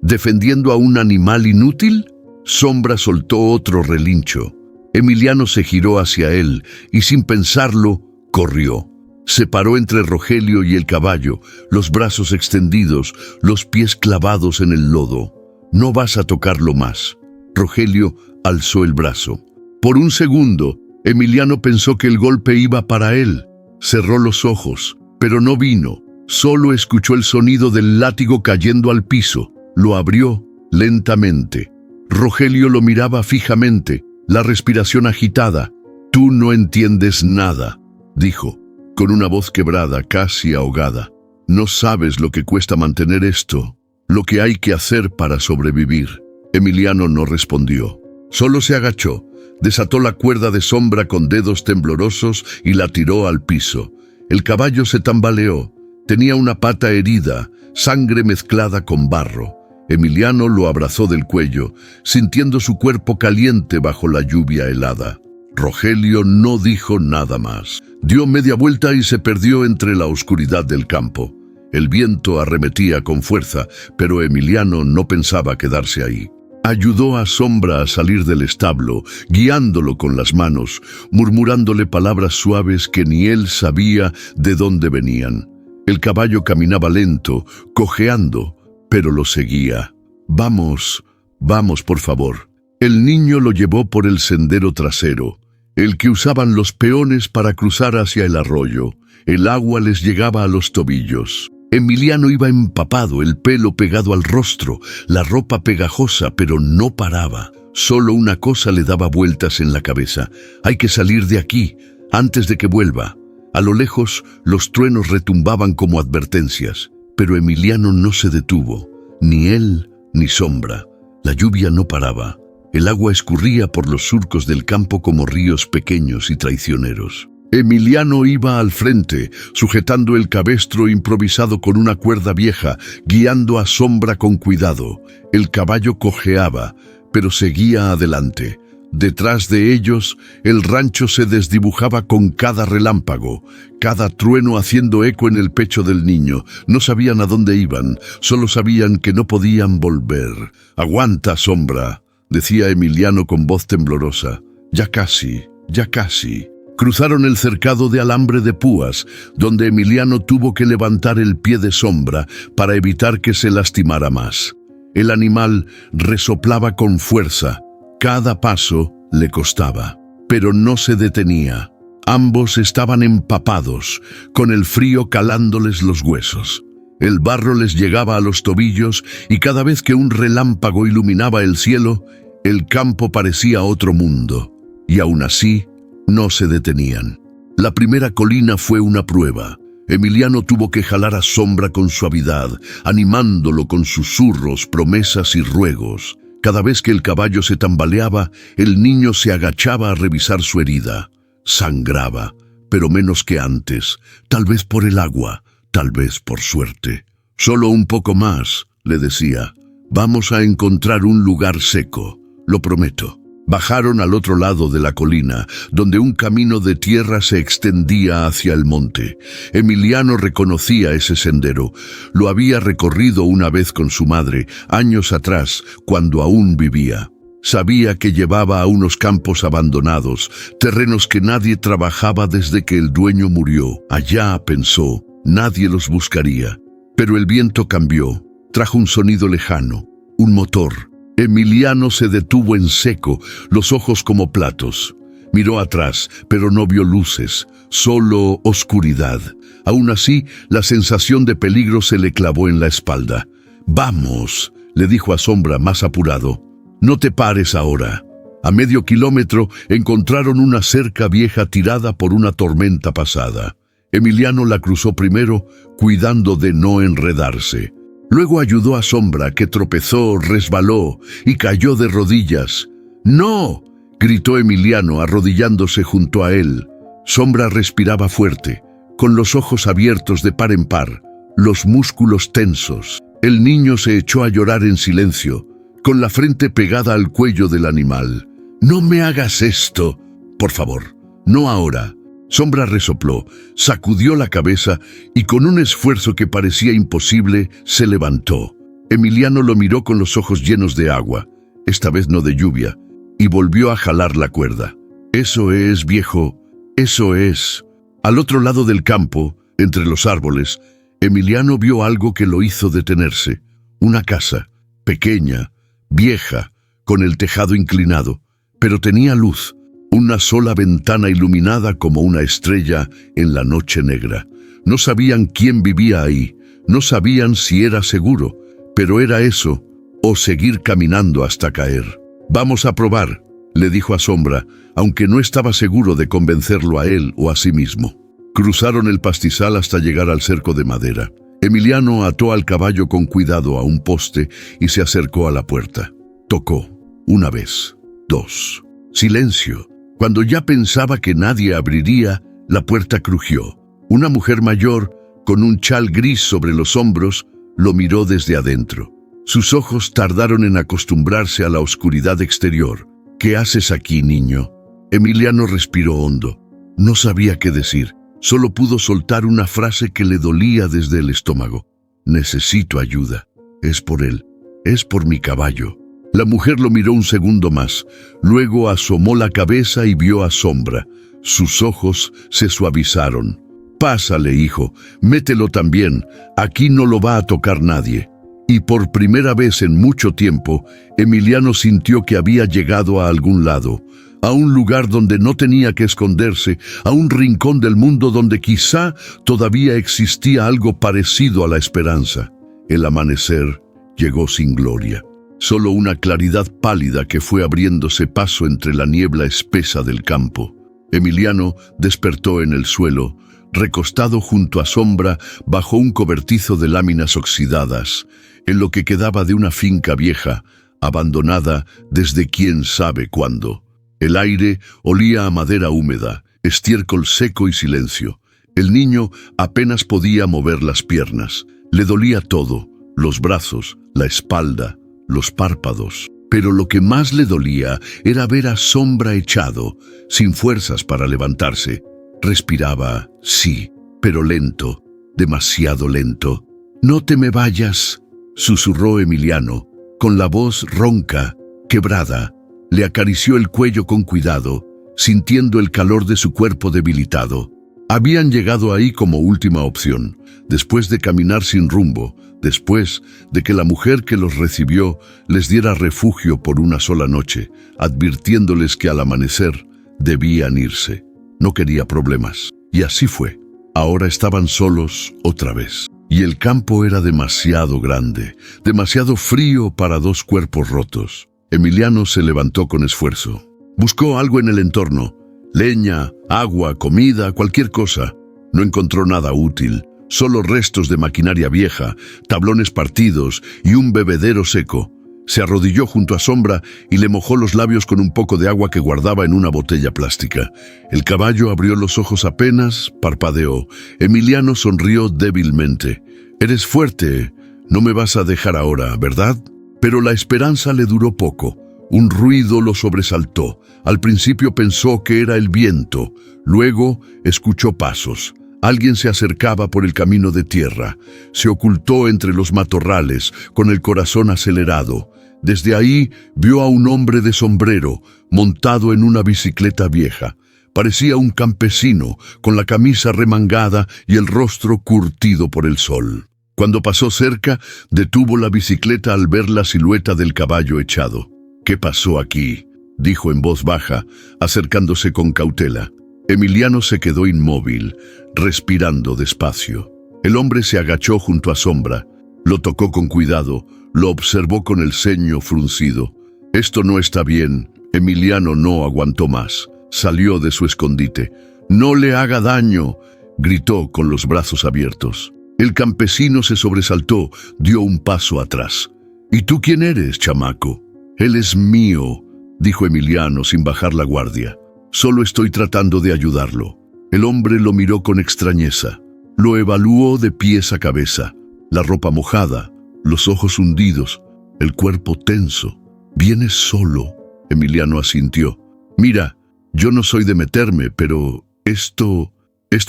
defendiendo a un animal inútil?». Sombra soltó otro relincho. Emiliano se giró hacia él y sin pensarlo, corrió. Se paró entre Rogelio y el caballo, los brazos extendidos, los pies clavados en el lodo. «No vas a tocarlo más». Rogelio alzó el brazo. Por un segundo, Emiliano pensó que el golpe iba para él. Cerró los ojos, pero no vino. Solo escuchó el sonido del látigo cayendo al piso. Lo abrió lentamente. Rogelio lo miraba fijamente, la respiración agitada. «Tú no entiendes nada», dijo, con una voz quebrada, casi ahogada. «No sabes lo que cuesta mantener esto, lo que hay que hacer para sobrevivir». Emiliano no respondió. Solo se agachó, desató la cuerda de Sombra con dedos temblorosos y la tiró al piso. El caballo se tambaleó. Tenía una pata herida, sangre mezclada con barro. Emiliano lo abrazó del cuello, sintiendo su cuerpo caliente bajo la lluvia helada. Rogelio no dijo nada más. Dio media vuelta y se perdió entre la oscuridad del campo. El viento arremetía con fuerza, pero Emiliano no pensaba quedarse ahí. Ayudó a Sombra a salir del establo, guiándolo con las manos, murmurándole palabras suaves que ni él sabía de dónde venían. El caballo caminaba lento, cojeando, pero lo seguía. «Vamos, vamos, por favor». El niño lo llevó por el sendero trasero, el que usaban los peones para cruzar hacia el arroyo. El agua les llegaba a los tobillos. Emiliano iba empapado, el pelo pegado al rostro, la ropa pegajosa, pero no paraba. Solo una cosa le daba vueltas en la cabeza: «Hay que salir de aquí, antes de que vuelva». A lo lejos, los truenos retumbaban como advertencias, pero Emiliano no se detuvo, ni él ni Sombra. La lluvia no paraba. El agua escurría por los surcos del campo como ríos pequeños y traicioneros. Emiliano iba al frente, sujetando el cabestro improvisado con una cuerda vieja, guiando a Sombra con cuidado. El caballo cojeaba, pero seguía adelante. Detrás de ellos, el rancho se desdibujaba con cada relámpago, cada trueno haciendo eco en el pecho del niño. No sabían a dónde iban, solo sabían que no podían volver. «Aguanta, Sombra», decía Emiliano con voz temblorosa. «Ya casi, ya casi». Cruzaron el cercado de alambre de púas, donde Emiliano tuvo que levantar el pie de Sombra para evitar que se lastimara más. El animal resoplaba con fuerza. Cada paso le costaba, pero no se detenía. Ambos estaban empapados, con el frío calándoles los huesos. El barro les llegaba a los tobillos y cada vez que un relámpago iluminaba el cielo, el campo parecía otro mundo. Y aún así, no se detenían. La primera colina fue una prueba. Emiliano tuvo que jalar a Sombra con suavidad, animándolo con susurros, promesas y ruegos. Cada vez que el caballo se tambaleaba, el niño se agachaba a revisar su herida. Sangraba, pero menos que antes, tal vez por el agua, tal vez por suerte. «Solo un poco más», le decía. «Vamos a encontrar un lugar seco, lo prometo». Bajaron al otro lado de la colina, donde un camino de tierra se extendía hacia el monte. Emiliano reconocía ese sendero. Lo había recorrido una vez con su madre, años atrás, cuando aún vivía. Sabía que llevaba a unos campos abandonados, terrenos que nadie trabajaba desde que el dueño murió. Allá, pensó, nadie los buscaría. Pero el viento cambió, trajo un sonido lejano, un motor. Emiliano se detuvo en seco, los ojos como platos. Miró atrás, pero no vio luces, solo oscuridad. Aún así, la sensación de peligro se le clavó en la espalda. «Vamos», le dijo a Sombra más apurado. «No te pares ahora». A medio kilómetro encontraron una cerca vieja tirada por una tormenta pasada. Emiliano la cruzó primero, cuidando de no enredarse. Luego ayudó a Sombra, que tropezó, resbaló y cayó de rodillas. «¡No!», gritó Emiliano, arrodillándose junto a él. Sombra respiraba fuerte, con los ojos abiertos de par en par, los músculos tensos. El niño se echó a llorar en silencio, con la frente pegada al cuello del animal. «No me hagas esto, por favor, no ahora». Sombra resopló, sacudió la cabeza y con un esfuerzo que parecía imposible, se levantó. Emiliano lo miró con los ojos llenos de agua, esta vez no de lluvia, y volvió a jalar la cuerda. «Eso es, viejo, eso es». Al otro lado del campo, entre los árboles, Emiliano vio algo que lo hizo detenerse. Una casa, pequeña, vieja, con el tejado inclinado, pero tenía luz. Una sola ventana iluminada como una estrella en la noche negra. No sabían quién vivía ahí, no sabían si era seguro, pero era eso, o seguir caminando hasta caer. «Vamos a probar», le dijo a Sombra, aunque no estaba seguro de convencerlo a él o a sí mismo. Cruzaron el pastizal hasta llegar al cerco de madera. Emiliano ató al caballo con cuidado a un poste y se acercó a la puerta. Tocó, una vez, dos. Silencio. Cuando ya pensaba que nadie abriría, la puerta crujió. Una mujer mayor, con un chal gris sobre los hombros, lo miró desde adentro. Sus ojos tardaron en acostumbrarse a la oscuridad exterior. ¿Qué haces aquí, niño? Emiliano respiró hondo. No sabía qué decir. Solo pudo soltar una frase que le dolía desde el estómago. Necesito ayuda. Es por él. Es por mi caballo. La mujer lo miró un segundo más. Luego asomó la cabeza y vio a Sombra. Sus ojos se suavizaron. Pásale, hijo. Mételo también. Aquí no lo va a tocar nadie. Y por primera vez en mucho tiempo, Emiliano sintió que había llegado a algún lado, a un lugar donde no tenía que esconderse, a un rincón del mundo donde quizá todavía existía algo parecido a la esperanza. El amanecer llegó sin gloria, solo una claridad pálida que fue abriéndose paso entre la niebla espesa del campo. Emiliano despertó en el suelo, recostado junto a Sombra bajo un cobertizo de láminas oxidadas, en lo que quedaba de una finca vieja, abandonada desde quién sabe cuándo. El aire olía a madera húmeda, estiércol seco y silencio. El niño apenas podía mover las piernas. Le dolía todo, los brazos, la espalda, los párpados. Pero lo que más le dolía era ver a Sombra echado, sin fuerzas para levantarse. Respiraba, sí, pero lento, demasiado lento. «No te me vayas», susurró Emiliano, con la voz ronca, quebrada. Le acarició el cuello con cuidado, sintiendo el calor de su cuerpo debilitado. Habían llegado ahí como última opción, después de caminar sin rumbo, después de que la mujer que los recibió les diera refugio por una sola noche, advirtiéndoles que al amanecer debían irse. No quería problemas. Y así fue. Ahora estaban solos otra vez. Y el campo era demasiado grande, demasiado frío para dos cuerpos rotos. Emiliano se levantó con esfuerzo. Buscó algo en el entorno. Leña, agua, comida, cualquier cosa. No encontró nada útil. Solo restos de maquinaria vieja, tablones partidos y un bebedero seco. Se arrodilló junto a Sombra y le mojó los labios con un poco de agua que guardaba en una botella plástica. El caballo abrió los ojos apenas, parpadeó. Emiliano sonrió débilmente. «Eres fuerte, no me vas a dejar ahora, ¿verdad?» Pero la esperanza le duró poco. Un ruido lo sobresaltó. Al principio pensó que era el viento. Luego escuchó pasos. Alguien se acercaba por el camino de tierra. Se ocultó entre los matorrales, con el corazón acelerado. Desde ahí vio a un hombre de sombrero, montado en una bicicleta vieja. Parecía un campesino, con la camisa remangada y el rostro curtido por el sol. Cuando pasó cerca, detuvo la bicicleta al ver la silueta del caballo echado. «¿Qué pasó aquí?», dijo en voz baja, acercándose con cautela. Emiliano se quedó inmóvil, respirando despacio. El hombre se agachó junto a Sombra, lo tocó con cuidado, lo observó con el ceño fruncido. «Esto no está bien». Emiliano no aguantó más. Salió de su escondite. «No le haga daño», gritó con los brazos abiertos. El campesino se sobresaltó, dio un paso atrás. «¿Y tú quién eres, chamaco?» «Él es mío», dijo Emiliano sin bajar la guardia. «Solo estoy tratando de ayudarlo». El hombre lo miró con extrañeza. Lo evaluó de pies a cabeza. La ropa mojada, los ojos hundidos, el cuerpo tenso. «¿Vienes solo?», Emiliano asintió. «Mira, yo no soy de meterme, pero esto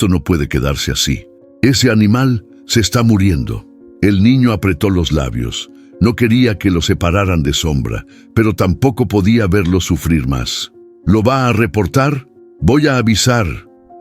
no puede quedarse así. Ese animal se está muriendo». El niño apretó los labios. No quería que lo separaran de Sombra, pero tampoco podía verlo sufrir más. «¿Lo va a reportar?» «Voy a avisar.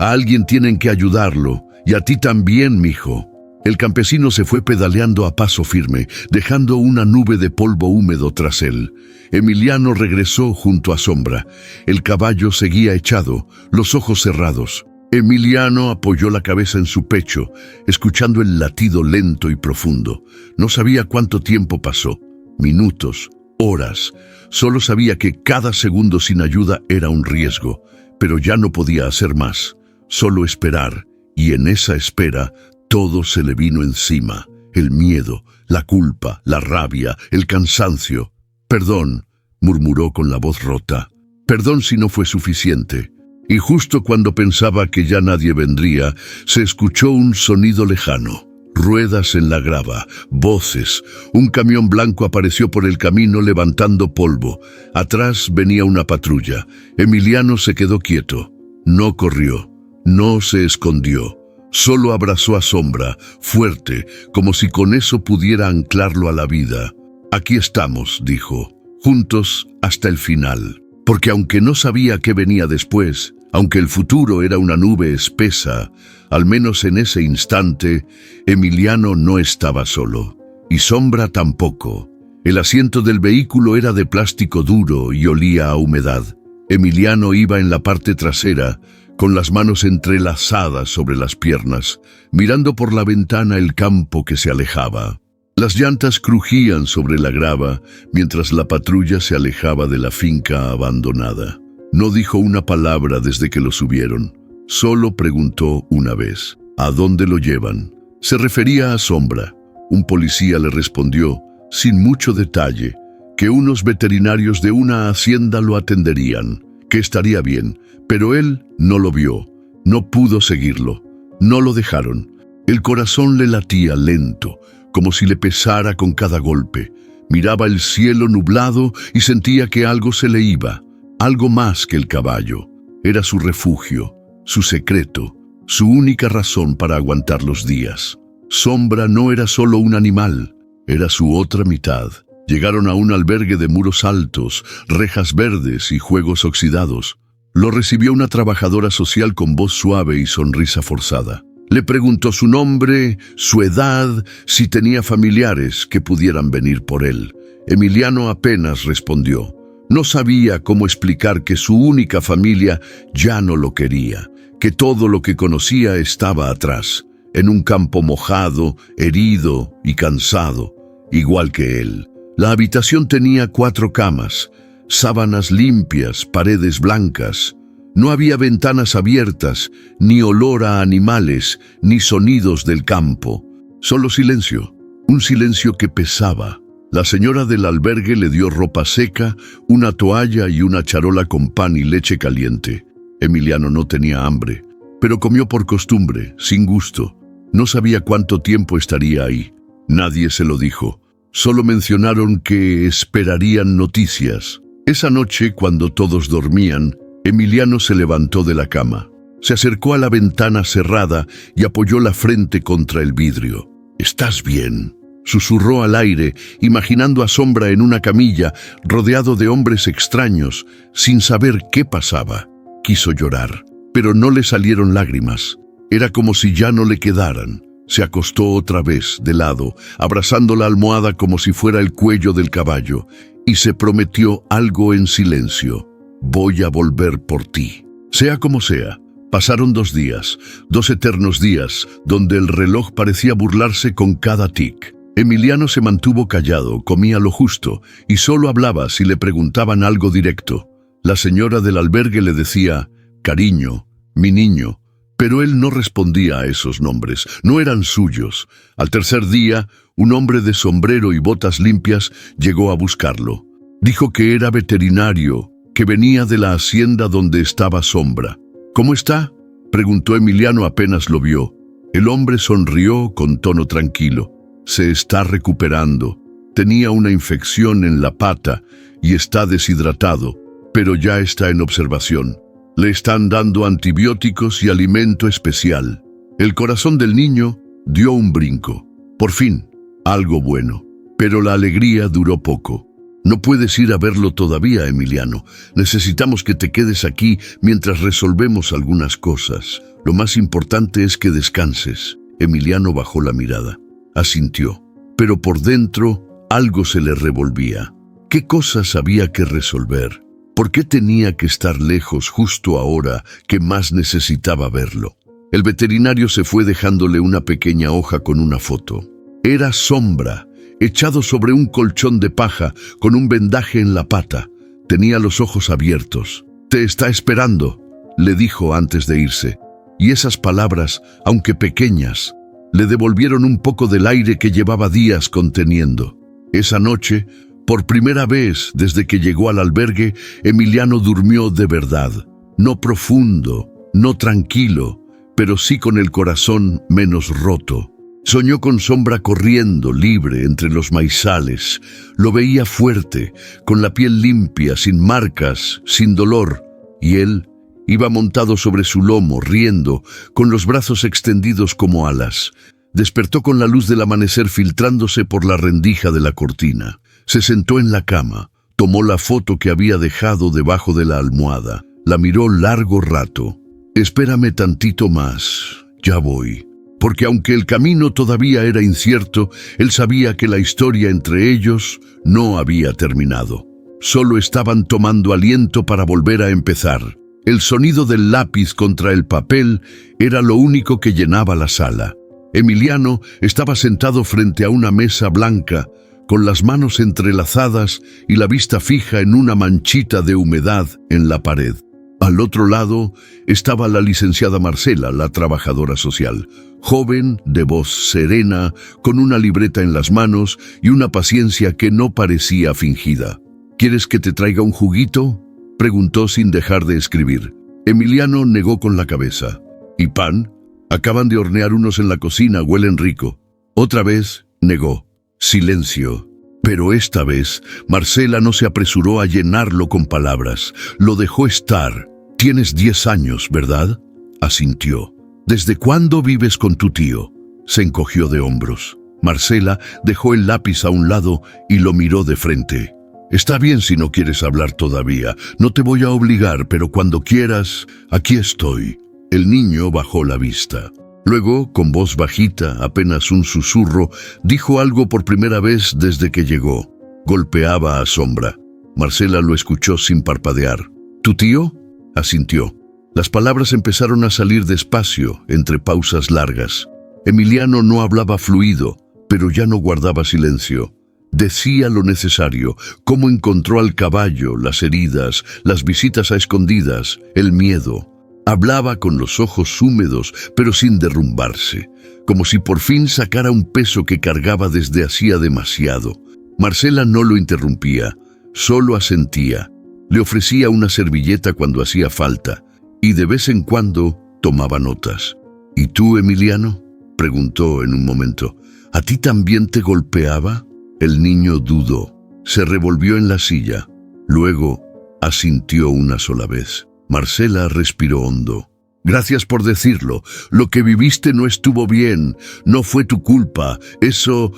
A alguien tienen que ayudarlo, y a ti también, mijo». El campesino se fue pedaleando a paso firme, dejando una nube de polvo húmedo tras él. Emiliano regresó junto a Sombra. El caballo seguía echado, los ojos cerrados. Emiliano apoyó la cabeza en su pecho, escuchando el latido lento y profundo. No sabía cuánto tiempo pasó. Minutos, horas. Solo sabía que cada segundo sin ayuda era un riesgo, pero ya no podía hacer más. Solo esperar, y en esa espera todo se le vino encima. El miedo, la culpa, la rabia, el cansancio. «Perdón», murmuró con la voz rota. «Perdón si no fue suficiente». Y justo cuando pensaba que ya nadie vendría, se escuchó un sonido lejano. ruedas en la grava, voces. Un camión blanco apareció por el camino levantando polvo. Atrás venía una patrulla. Emiliano se quedó quieto. No corrió, no se escondió. Solo abrazó a Sombra, fuerte, como si con eso pudiera anclarlo a la vida. Aquí estamos, dijo, juntos hasta el final. Porque aunque no sabía qué venía después, aunque el futuro era una nube espesa, al menos en ese instante, Emiliano no estaba solo. Y Sombra tampoco. El asiento del vehículo era de plástico duro y olía a humedad. Emiliano iba en la parte trasera, con las manos entrelazadas sobre las piernas, mirando por la ventana el campo que se alejaba. Las llantas crujían sobre la grava mientras la patrulla se alejaba de la finca abandonada. No dijo una palabra desde que lo subieron. Solo preguntó una vez, ¿a dónde lo llevan? Se refería a Sombra. Un policía le respondió, sin mucho detalle, que unos veterinarios de una hacienda lo atenderían, que estaría bien, pero él no lo vio, no pudo seguirlo, no lo dejaron. El corazón le latía lento, como si le pesara con cada golpe. Miraba el cielo nublado y sentía que algo se le iba, algo más que el caballo. Era su refugio, su secreto, su única razón para aguantar los días. Sombra no era solo un animal, era su otra mitad. Llegaron a un albergue de muros altos, rejas verdes y juegos oxidados. Lo recibió una trabajadora social con voz suave y sonrisa forzada. Le preguntó su nombre, su edad, si tenía familiares que pudieran venir por él. Emiliano apenas respondió. No sabía cómo explicar que su única familia ya no lo quería, que todo lo que conocía estaba atrás, en un campo mojado, herido y cansado, igual que él. La habitación tenía 4 camas, sábanas limpias, paredes blancas. No había ventanas abiertas, ni olor a animales, ni sonidos del campo. Solo silencio, un silencio que pesaba. La señora del albergue le dio ropa seca, una toalla y una charola con pan y leche caliente. Emiliano no tenía hambre, pero comió por costumbre, sin gusto. No sabía cuánto tiempo estaría ahí. Nadie se lo dijo. Solo mencionaron que esperarían noticias. Esa noche, cuando todos dormían, Emiliano se levantó de la cama. Se acercó a la ventana cerrada y apoyó la frente contra el vidrio. «¿Estás bien?», susurró al aire, imaginando a Sombra en una camilla, rodeado de hombres extraños, sin saber qué pasaba. Quiso llorar, pero no le salieron lágrimas. Era como si ya no le quedaran. Se acostó otra vez de lado, abrazando la almohada como si fuera el cuello del caballo, y se prometió algo en silencio. «Voy a volver por ti». Sea como sea, pasaron 2 días, 2 eternos días, donde el reloj parecía burlarse con cada tic. Emiliano se mantuvo callado, comía lo justo, y solo hablaba si le preguntaban algo directo. La señora del albergue le decía, «Cariño, mi niño», pero él no respondía a esos nombres, no eran suyos. Al tercer día, un hombre de sombrero y botas limpias llegó a buscarlo. Dijo que era veterinario, que venía de la hacienda donde estaba Sombra. «¿Cómo está?», preguntó Emiliano apenas lo vio. El hombre sonrió con tono tranquilo. «Se está recuperando. Tenía una infección en la pata y está deshidratado, pero ya está en observación. Le están dando antibióticos y alimento especial». El corazón del niño dio un brinco. Por fin, algo bueno. Pero la alegría duró poco. «No puedes ir a verlo todavía, Emiliano. Necesitamos que te quedes aquí mientras resolvemos algunas cosas. Lo más importante es que descanses». Emiliano bajó la mirada. Asintió, pero por dentro algo se le revolvía. ¿Qué cosas había que resolver? ¿Por qué tenía que estar lejos justo ahora que más necesitaba verlo? El veterinario se fue dejándole una pequeña hoja con una foto. Era Sombra, echado sobre un colchón de paja con un vendaje en la pata. Tenía los ojos abiertos. «Te está esperando», le dijo antes de irse. Y esas palabras, aunque pequeñas, le devolvieron un poco del aire que llevaba días conteniendo. Esa noche, por primera vez desde que llegó al albergue, Emiliano durmió de verdad. No profundo, no tranquilo, pero sí con el corazón menos roto. Soñó con Sombra corriendo libre entre los maizales. Lo veía fuerte, con la piel limpia, sin marcas, sin dolor. Y él iba montado sobre su lomo, riendo, con los brazos extendidos como alas. Despertó con la luz del amanecer filtrándose por la rendija de la cortina. Se sentó en la cama, tomó la foto que había dejado debajo de la almohada. La miró largo rato. «Espérame tantito más, ya voy». Porque aunque el camino todavía era incierto, él sabía que la historia entre ellos no había terminado. Solo estaban tomando aliento para volver a empezar. El sonido del lápiz contra el papel era lo único que llenaba la sala. Emiliano estaba sentado frente a una mesa blanca, con las manos entrelazadas y la vista fija en una manchita de humedad en la pared. Al otro lado estaba la licenciada Marcela, la trabajadora social, joven, de voz serena, con una libreta en las manos y una paciencia que no parecía fingida. «¿Quieres que te traiga un juguito?», preguntó sin dejar de escribir. Emiliano negó con la cabeza. «¿Y pan? Acaban de hornear unos en la cocina, huelen rico». Otra vez negó. Silencio. Pero esta vez Marcela no se apresuró a llenarlo con palabras. Lo dejó estar. «Tienes 10 años, ¿verdad?», asintió. «¿Desde cuándo vives con tu tío?». Se encogió de hombros. Marcela dejó el lápiz a un lado y lo miró de frente. «Está bien si no quieres hablar todavía. No te voy a obligar, pero cuando quieras, aquí estoy». El niño bajó la vista. Luego, con voz bajita, apenas un susurro, dijo algo por primera vez desde que llegó. Golpeaba a Sombra. Marcela lo escuchó sin parpadear. «¿Tu tío?», asintió. Las palabras empezaron a salir despacio, entre pausas largas. Emiliano no hablaba fluido, pero ya no guardaba silencio. Decía lo necesario, cómo encontró al caballo, las heridas, las visitas a escondidas, el miedo. Hablaba con los ojos húmedos, pero sin derrumbarse, como si por fin sacara un peso que cargaba desde hacía demasiado. Marcela no lo interrumpía, solo asentía. Le ofrecía una servilleta cuando hacía falta, y de vez en cuando tomaba notas. «¿Y tú, Emiliano?», preguntó en un momento. «¿A ti también te golpeaba?». El niño dudó. Se revolvió en la silla. Luego asintió una sola vez. Marcela respiró hondo. «Gracias por decirlo. Lo que viviste no estuvo bien. No fue tu culpa. Eso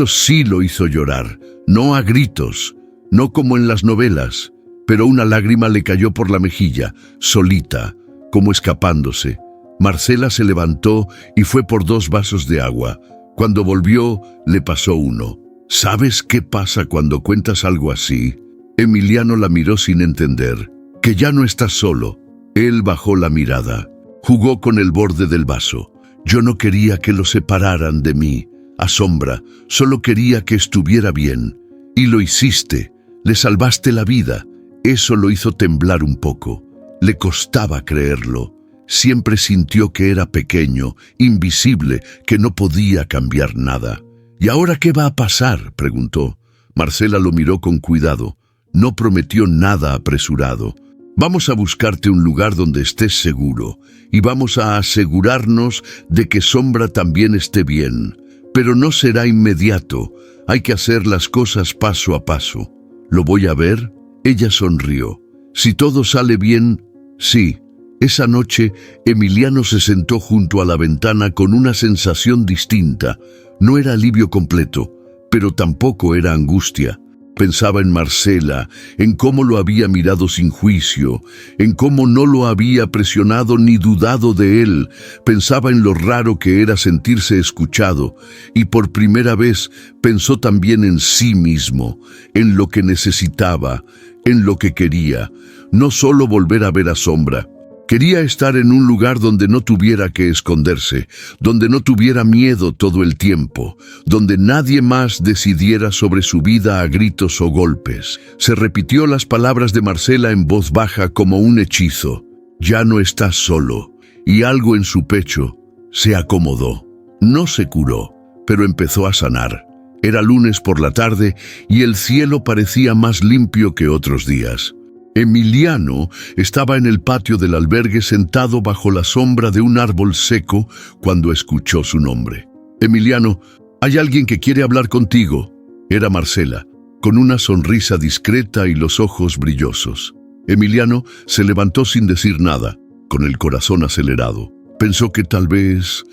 sí lo hizo llorar. No a gritos, no como en las novelas». Pero una lágrima le cayó por la mejilla, solita, como escapándose. Marcela se levantó y fue por 2 vasos de agua. Cuando volvió, le pasó uno. «¿Sabes qué pasa cuando cuentas algo así?». Emiliano la miró sin entender. «Que ya no estás solo». Él bajó la mirada. Jugó con el borde del vaso. «Yo no quería que lo separaran de mí, a Sombra. Solo quería que estuviera bien. Y lo hiciste. Le salvaste la vida». Eso lo hizo temblar un poco. Le costaba creerlo. Siempre sintió que era pequeño, invisible, que no podía cambiar nada. «¿Y ahora qué va a pasar?», preguntó. Marcela lo miró con cuidado. No prometió nada apresurado. «Vamos a buscarte un lugar donde estés seguro, y vamos a asegurarnos de que Sombra también esté bien. Pero no será inmediato. Hay que hacer las cosas paso a paso. ¿Lo voy a ver?». Ella sonrió. «Si todo sale bien, sí». Esa noche, Emiliano se sentó junto a la ventana con una sensación distinta. No era alivio completo, pero tampoco era angustia. Pensaba en Marcela, en cómo lo había mirado sin juicio, en cómo no lo había presionado ni dudado de él. Pensaba en lo raro que era sentirse escuchado, y por primera vez pensó también en sí mismo, en lo que necesitaba, en lo que quería. No solo volver a ver a Sombra. Quería estar en un lugar donde no tuviera que esconderse, donde no tuviera miedo todo el tiempo, donde nadie más decidiera sobre su vida a gritos o golpes. Se repitió las palabras de Marcela en voz baja como un hechizo. «Ya no estás solo». Y algo en su pecho se acomodó. No se curó, pero empezó a sanar. Era lunes por la tarde y el cielo parecía más limpio que otros días. Emiliano estaba en el patio del albergue sentado bajo la sombra de un árbol seco cuando escuchó su nombre. Emiliano, hay alguien que quiere hablar contigo. Era Marcela, con una sonrisa discreta y los ojos brillosos. Emiliano se levantó sin decir nada, con el corazón acelerado. Pensó que tal vez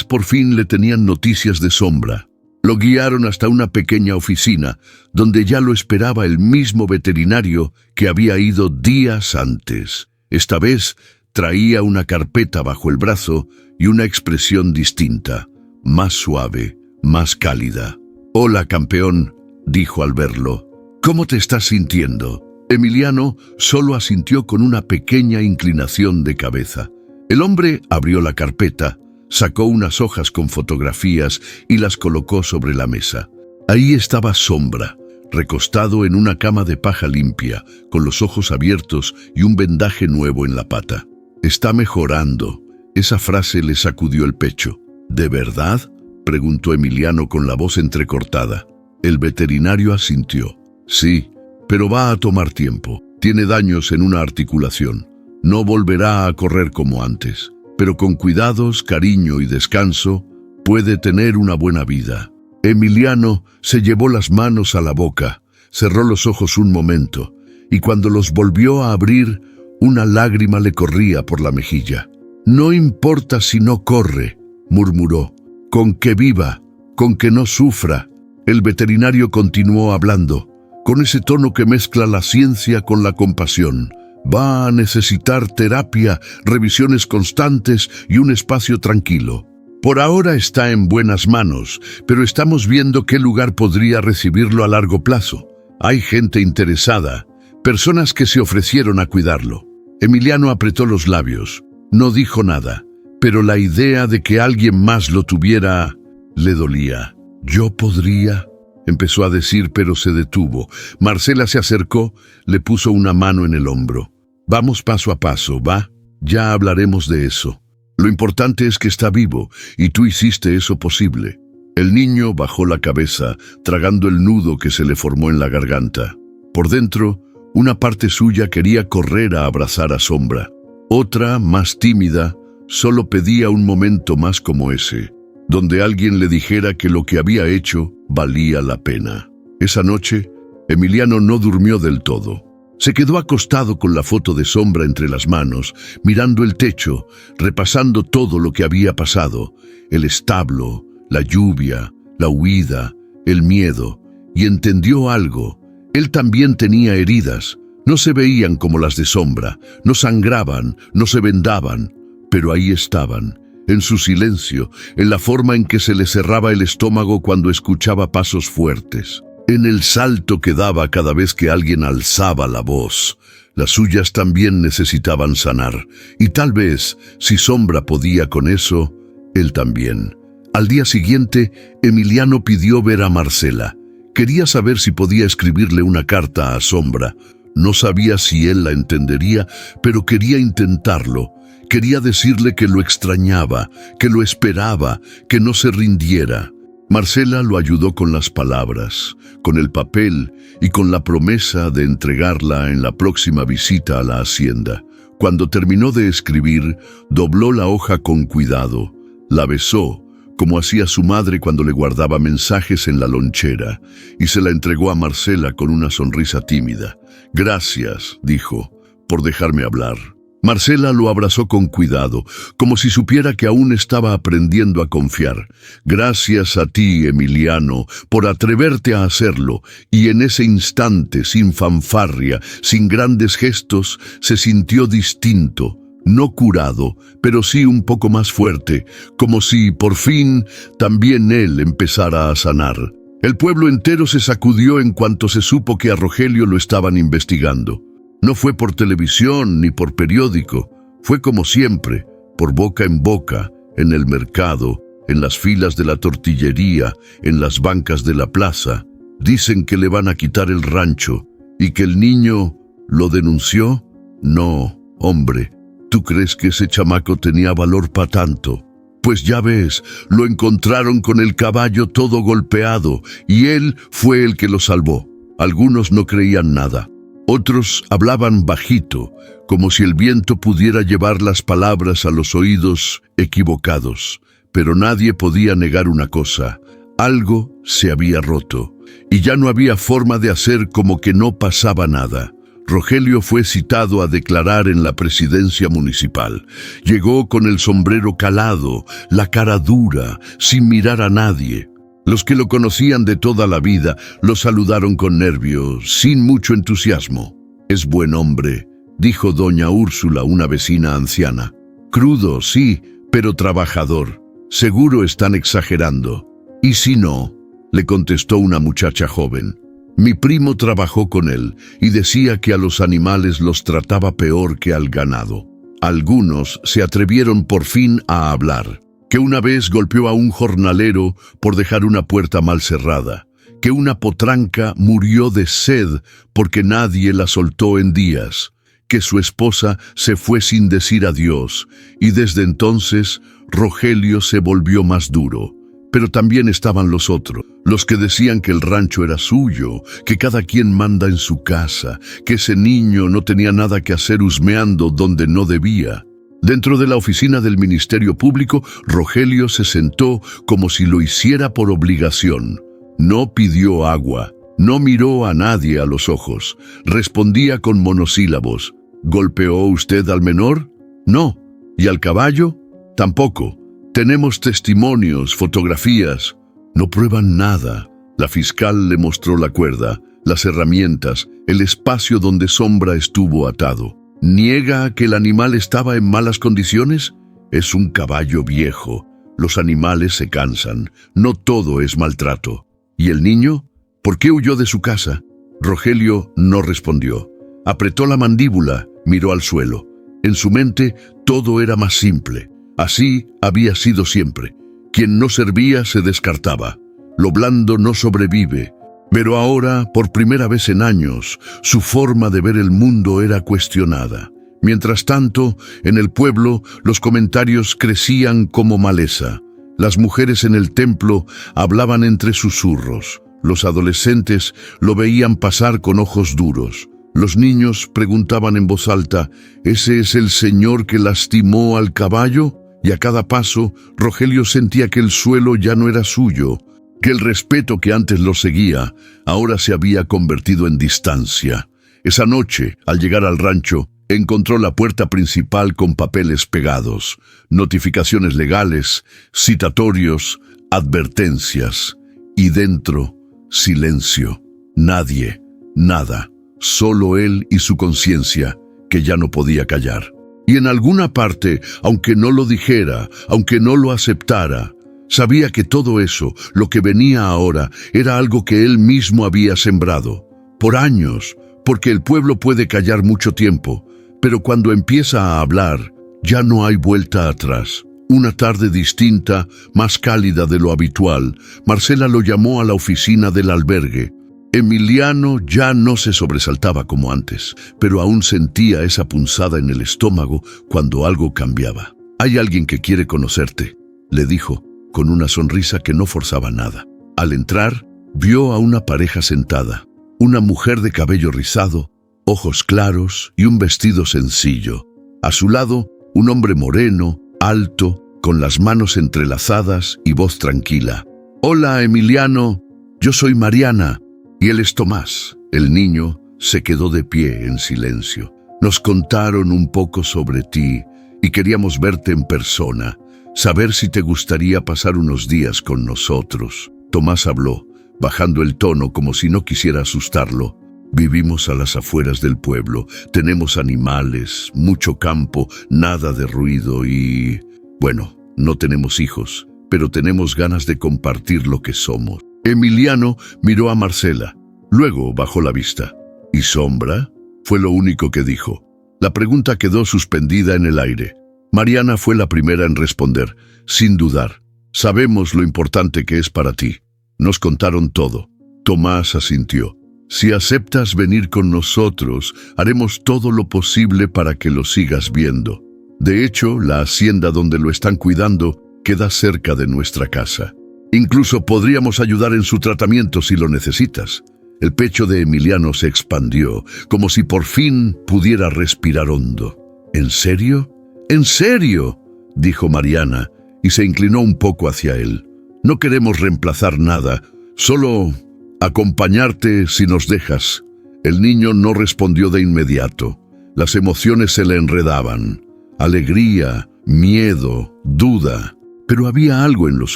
por fin le tenían noticias de Sombra. Lo guiaron hasta una pequeña oficina, donde ya lo esperaba el mismo veterinario que había ido días antes. Esta vez traía una carpeta bajo el brazo y una expresión distinta, más suave, más cálida. «Hola, campeón», dijo al verlo. «¿Cómo te estás sintiendo?» Emiliano solo asintió con una pequeña inclinación de cabeza. El hombre abrió la carpeta, sacó unas hojas con fotografías y las colocó sobre la mesa. Ahí estaba Sombra, recostado en una cama de paja limpia, con los ojos abiertos y un vendaje nuevo en la pata. «Está mejorando». Esa frase le sacudió el pecho. «¿De verdad?», preguntó Emiliano con la voz entrecortada. El veterinario asintió. «Sí, pero va a tomar tiempo. Tiene daños en una articulación. No volverá a correr como antes, pero con cuidados, cariño y descanso, puede tener una buena vida». Emiliano se llevó las manos a la boca, cerró los ojos un momento, y cuando los volvió a abrir, una lágrima le corría por la mejilla. «No importa si no corre», murmuró. «Con que viva, con que no sufra». El veterinario continuó hablando, con ese tono que mezcla la ciencia con la compasión. «Va a necesitar terapia, revisiones constantes y un espacio tranquilo. Por ahora está en buenas manos, pero estamos viendo qué lugar podría recibirlo a largo plazo. Hay gente interesada, personas que se ofrecieron a cuidarlo». Emiliano apretó los labios. No dijo nada, pero la idea de que alguien más lo tuviera le dolía. «Yo podría», empezó a decir, pero se detuvo. Marcela se acercó, le puso una mano en el hombro. «Vamos paso a paso, ¿va? Ya hablaremos de eso. Lo importante es que está vivo, y tú hiciste eso posible». El niño bajó la cabeza, tragando el nudo que se le formó en la garganta. Por dentro, una parte suya quería correr a abrazar a Sombra. Otra, más tímida, solo pedía un momento más como ese, donde alguien le dijera que lo que había hecho valía la pena. Esa noche, Emiliano no durmió del todo. Se quedó acostado con la foto de Sombra entre las manos, mirando el techo, repasando todo lo que había pasado: el establo, la lluvia, la huida, el miedo, y entendió algo. Él también tenía heridas. No se veían como las de Sombra, no sangraban, no se vendaban, pero ahí estaban, en su silencio, en la forma en que se le cerraba el estómago cuando escuchaba pasos fuertes, en el salto que daba cada vez que alguien alzaba la voz. Las suyas también necesitaban sanar, y tal vez, si Sombra podía con eso, él también. Al día siguiente, Emiliano pidió ver a Marcela. Quería saber si podía escribirle una carta a Sombra. No sabía si él la entendería, pero quería intentarlo. Quería decirle que lo extrañaba, que lo esperaba, que no se rindiera. Marcela lo ayudó con las palabras, con el papel y con la promesa de entregarla en la próxima visita a la hacienda. Cuando terminó de escribir, dobló la hoja con cuidado, la besó, como hacía su madre cuando le guardaba mensajes en la lonchera, y se la entregó a Marcela con una sonrisa tímida. «Gracias», dijo, «por dejarme hablar». Marcela lo abrazó con cuidado, como si supiera que aún estaba aprendiendo a confiar. «Gracias a ti, Emiliano, por atreverte a hacerlo», y en ese instante, sin fanfarria, sin grandes gestos, se sintió distinto. No curado, pero sí un poco más fuerte, como si, por fin, también él empezara a sanar. El pueblo entero se sacudió en cuanto se supo que a Rogelio lo estaban investigando. No fue por televisión ni por periódico, fue como siempre, por boca en boca, en el mercado, en las filas de la tortillería, en las bancas de la plaza. Dicen que le van a quitar el rancho y que el niño lo denunció. No, hombre. ¿Tú crees que ese chamaco tenía valor para tanto? Pues ya ves, lo encontraron con el caballo todo golpeado y él fue el que lo salvó. Algunos no creían nada. Otros hablaban bajito, como si el viento pudiera llevar las palabras a los oídos equivocados. Pero nadie podía negar una cosa: algo se había roto, y ya no había forma de hacer como que no pasaba nada. Rogelio fue citado a declarar en la presidencia municipal. Llegó con el sombrero calado, la cara dura, sin mirar a nadie. Los que lo conocían de toda la vida lo saludaron con nervios, sin mucho entusiasmo. «Es buen hombre», dijo doña Úrsula, una vecina anciana. «Crudo, sí, pero trabajador. Seguro están exagerando». «¿Y si no?», le contestó una muchacha joven. «Mi primo trabajó con él y decía que a los animales los trataba peor que al ganado». Algunos se atrevieron por fin a hablar: que una vez golpeó a un jornalero por dejar una puerta mal cerrada, que una potranca murió de sed porque nadie la soltó en días, que su esposa se fue sin decir adiós, y desde entonces Rogelio se volvió más duro. Pero también estaban los otros, los que decían que el rancho era suyo, que cada quien manda en su casa, que ese niño no tenía nada que hacer husmeando donde no debía. Dentro de la oficina del Ministerio Público, Rogelio se sentó como si lo hiciera por obligación. No pidió agua, no miró a nadie a los ojos, respondía con monosílabos. ¿Golpeó usted al menor? No. ¿Y al caballo? Tampoco. Tenemos testimonios, fotografías. No prueban nada. La fiscal le mostró la cuerda, las herramientas, el espacio donde Sombra estuvo atado. ¿Niega que el animal estaba en malas condiciones? Es un caballo viejo. Los animales se cansan. No todo es maltrato. ¿Y el niño? ¿Por qué huyó de su casa? Rogelio no respondió. Apretó la mandíbula, miró al suelo. En su mente todo era más simple. Así había sido siempre. Quien no servía se descartaba. Lo blando no sobrevive. Pero ahora, por primera vez en años, su forma de ver el mundo era cuestionada. Mientras tanto, en el pueblo, los comentarios crecían como maleza. Las mujeres en el templo hablaban entre susurros. Los adolescentes lo veían pasar con ojos duros. Los niños preguntaban en voz alta: ¿ese es el señor que lastimó al caballo? Y a cada paso, Rogelio sentía que el suelo ya no era suyo, que el respeto que antes lo seguía, ahora se había convertido en distancia. Esa noche, al llegar al rancho, encontró la puerta principal con papeles pegados, notificaciones legales, citatorios, advertencias. Y dentro, silencio. Nadie, nada. Solo él y su conciencia, que ya no podía callar. Y en alguna parte, aunque no lo dijera, aunque no lo aceptara, sabía que todo eso, lo que venía ahora, era algo que él mismo había sembrado. Por años, porque el pueblo puede callar mucho tiempo, pero cuando empieza a hablar, ya no hay vuelta atrás. Una tarde distinta, más cálida de lo habitual, Marcela lo llamó a la oficina del albergue. Emiliano ya no se sobresaltaba como antes, pero aún sentía esa punzada en el estómago cuando algo cambiaba. «Hay alguien que quiere conocerte», le dijo, con una sonrisa que no forzaba nada. Al entrar, vio a una pareja sentada, una mujer de cabello rizado, ojos claros y un vestido sencillo. A su lado, un hombre moreno, alto, con las manos entrelazadas y voz tranquila. «Hola, Emiliano, yo soy Mariana». Y él es Tomás. El niño se quedó de pie en silencio. «Nos contaron un poco sobre ti y queríamos verte en persona, saber si te gustaría pasar unos días con nosotros». Tomás habló, bajando el tono como si no quisiera asustarlo. «Vivimos a las afueras del pueblo, tenemos animales, mucho campo, nada de ruido y... bueno, no tenemos hijos, pero tenemos ganas de compartir lo que somos». Emiliano miró a Marcela, luego bajó la vista. «¿Y Sombra?», fue lo único que dijo. La pregunta quedó suspendida en el aire. Mariana fue la primera en responder, sin dudar. «Sabemos lo importante que es para ti. Nos contaron todo». Tomás asintió. «Si aceptas venir con nosotros, haremos todo lo posible para que lo sigas viendo. De hecho, la hacienda donde lo están cuidando queda cerca de nuestra casa. Incluso podríamos ayudar en su tratamiento si lo necesitas». El pecho de Emiliano se expandió, como si por fin pudiera respirar hondo. «¿En serio? ¿En serio?», dijo Mariana, y se inclinó un poco hacia él. No queremos reemplazar nada, solo acompañarte si nos dejas. El niño no respondió de inmediato. Las emociones se le enredaban. Alegría, miedo, duda. Pero había algo en los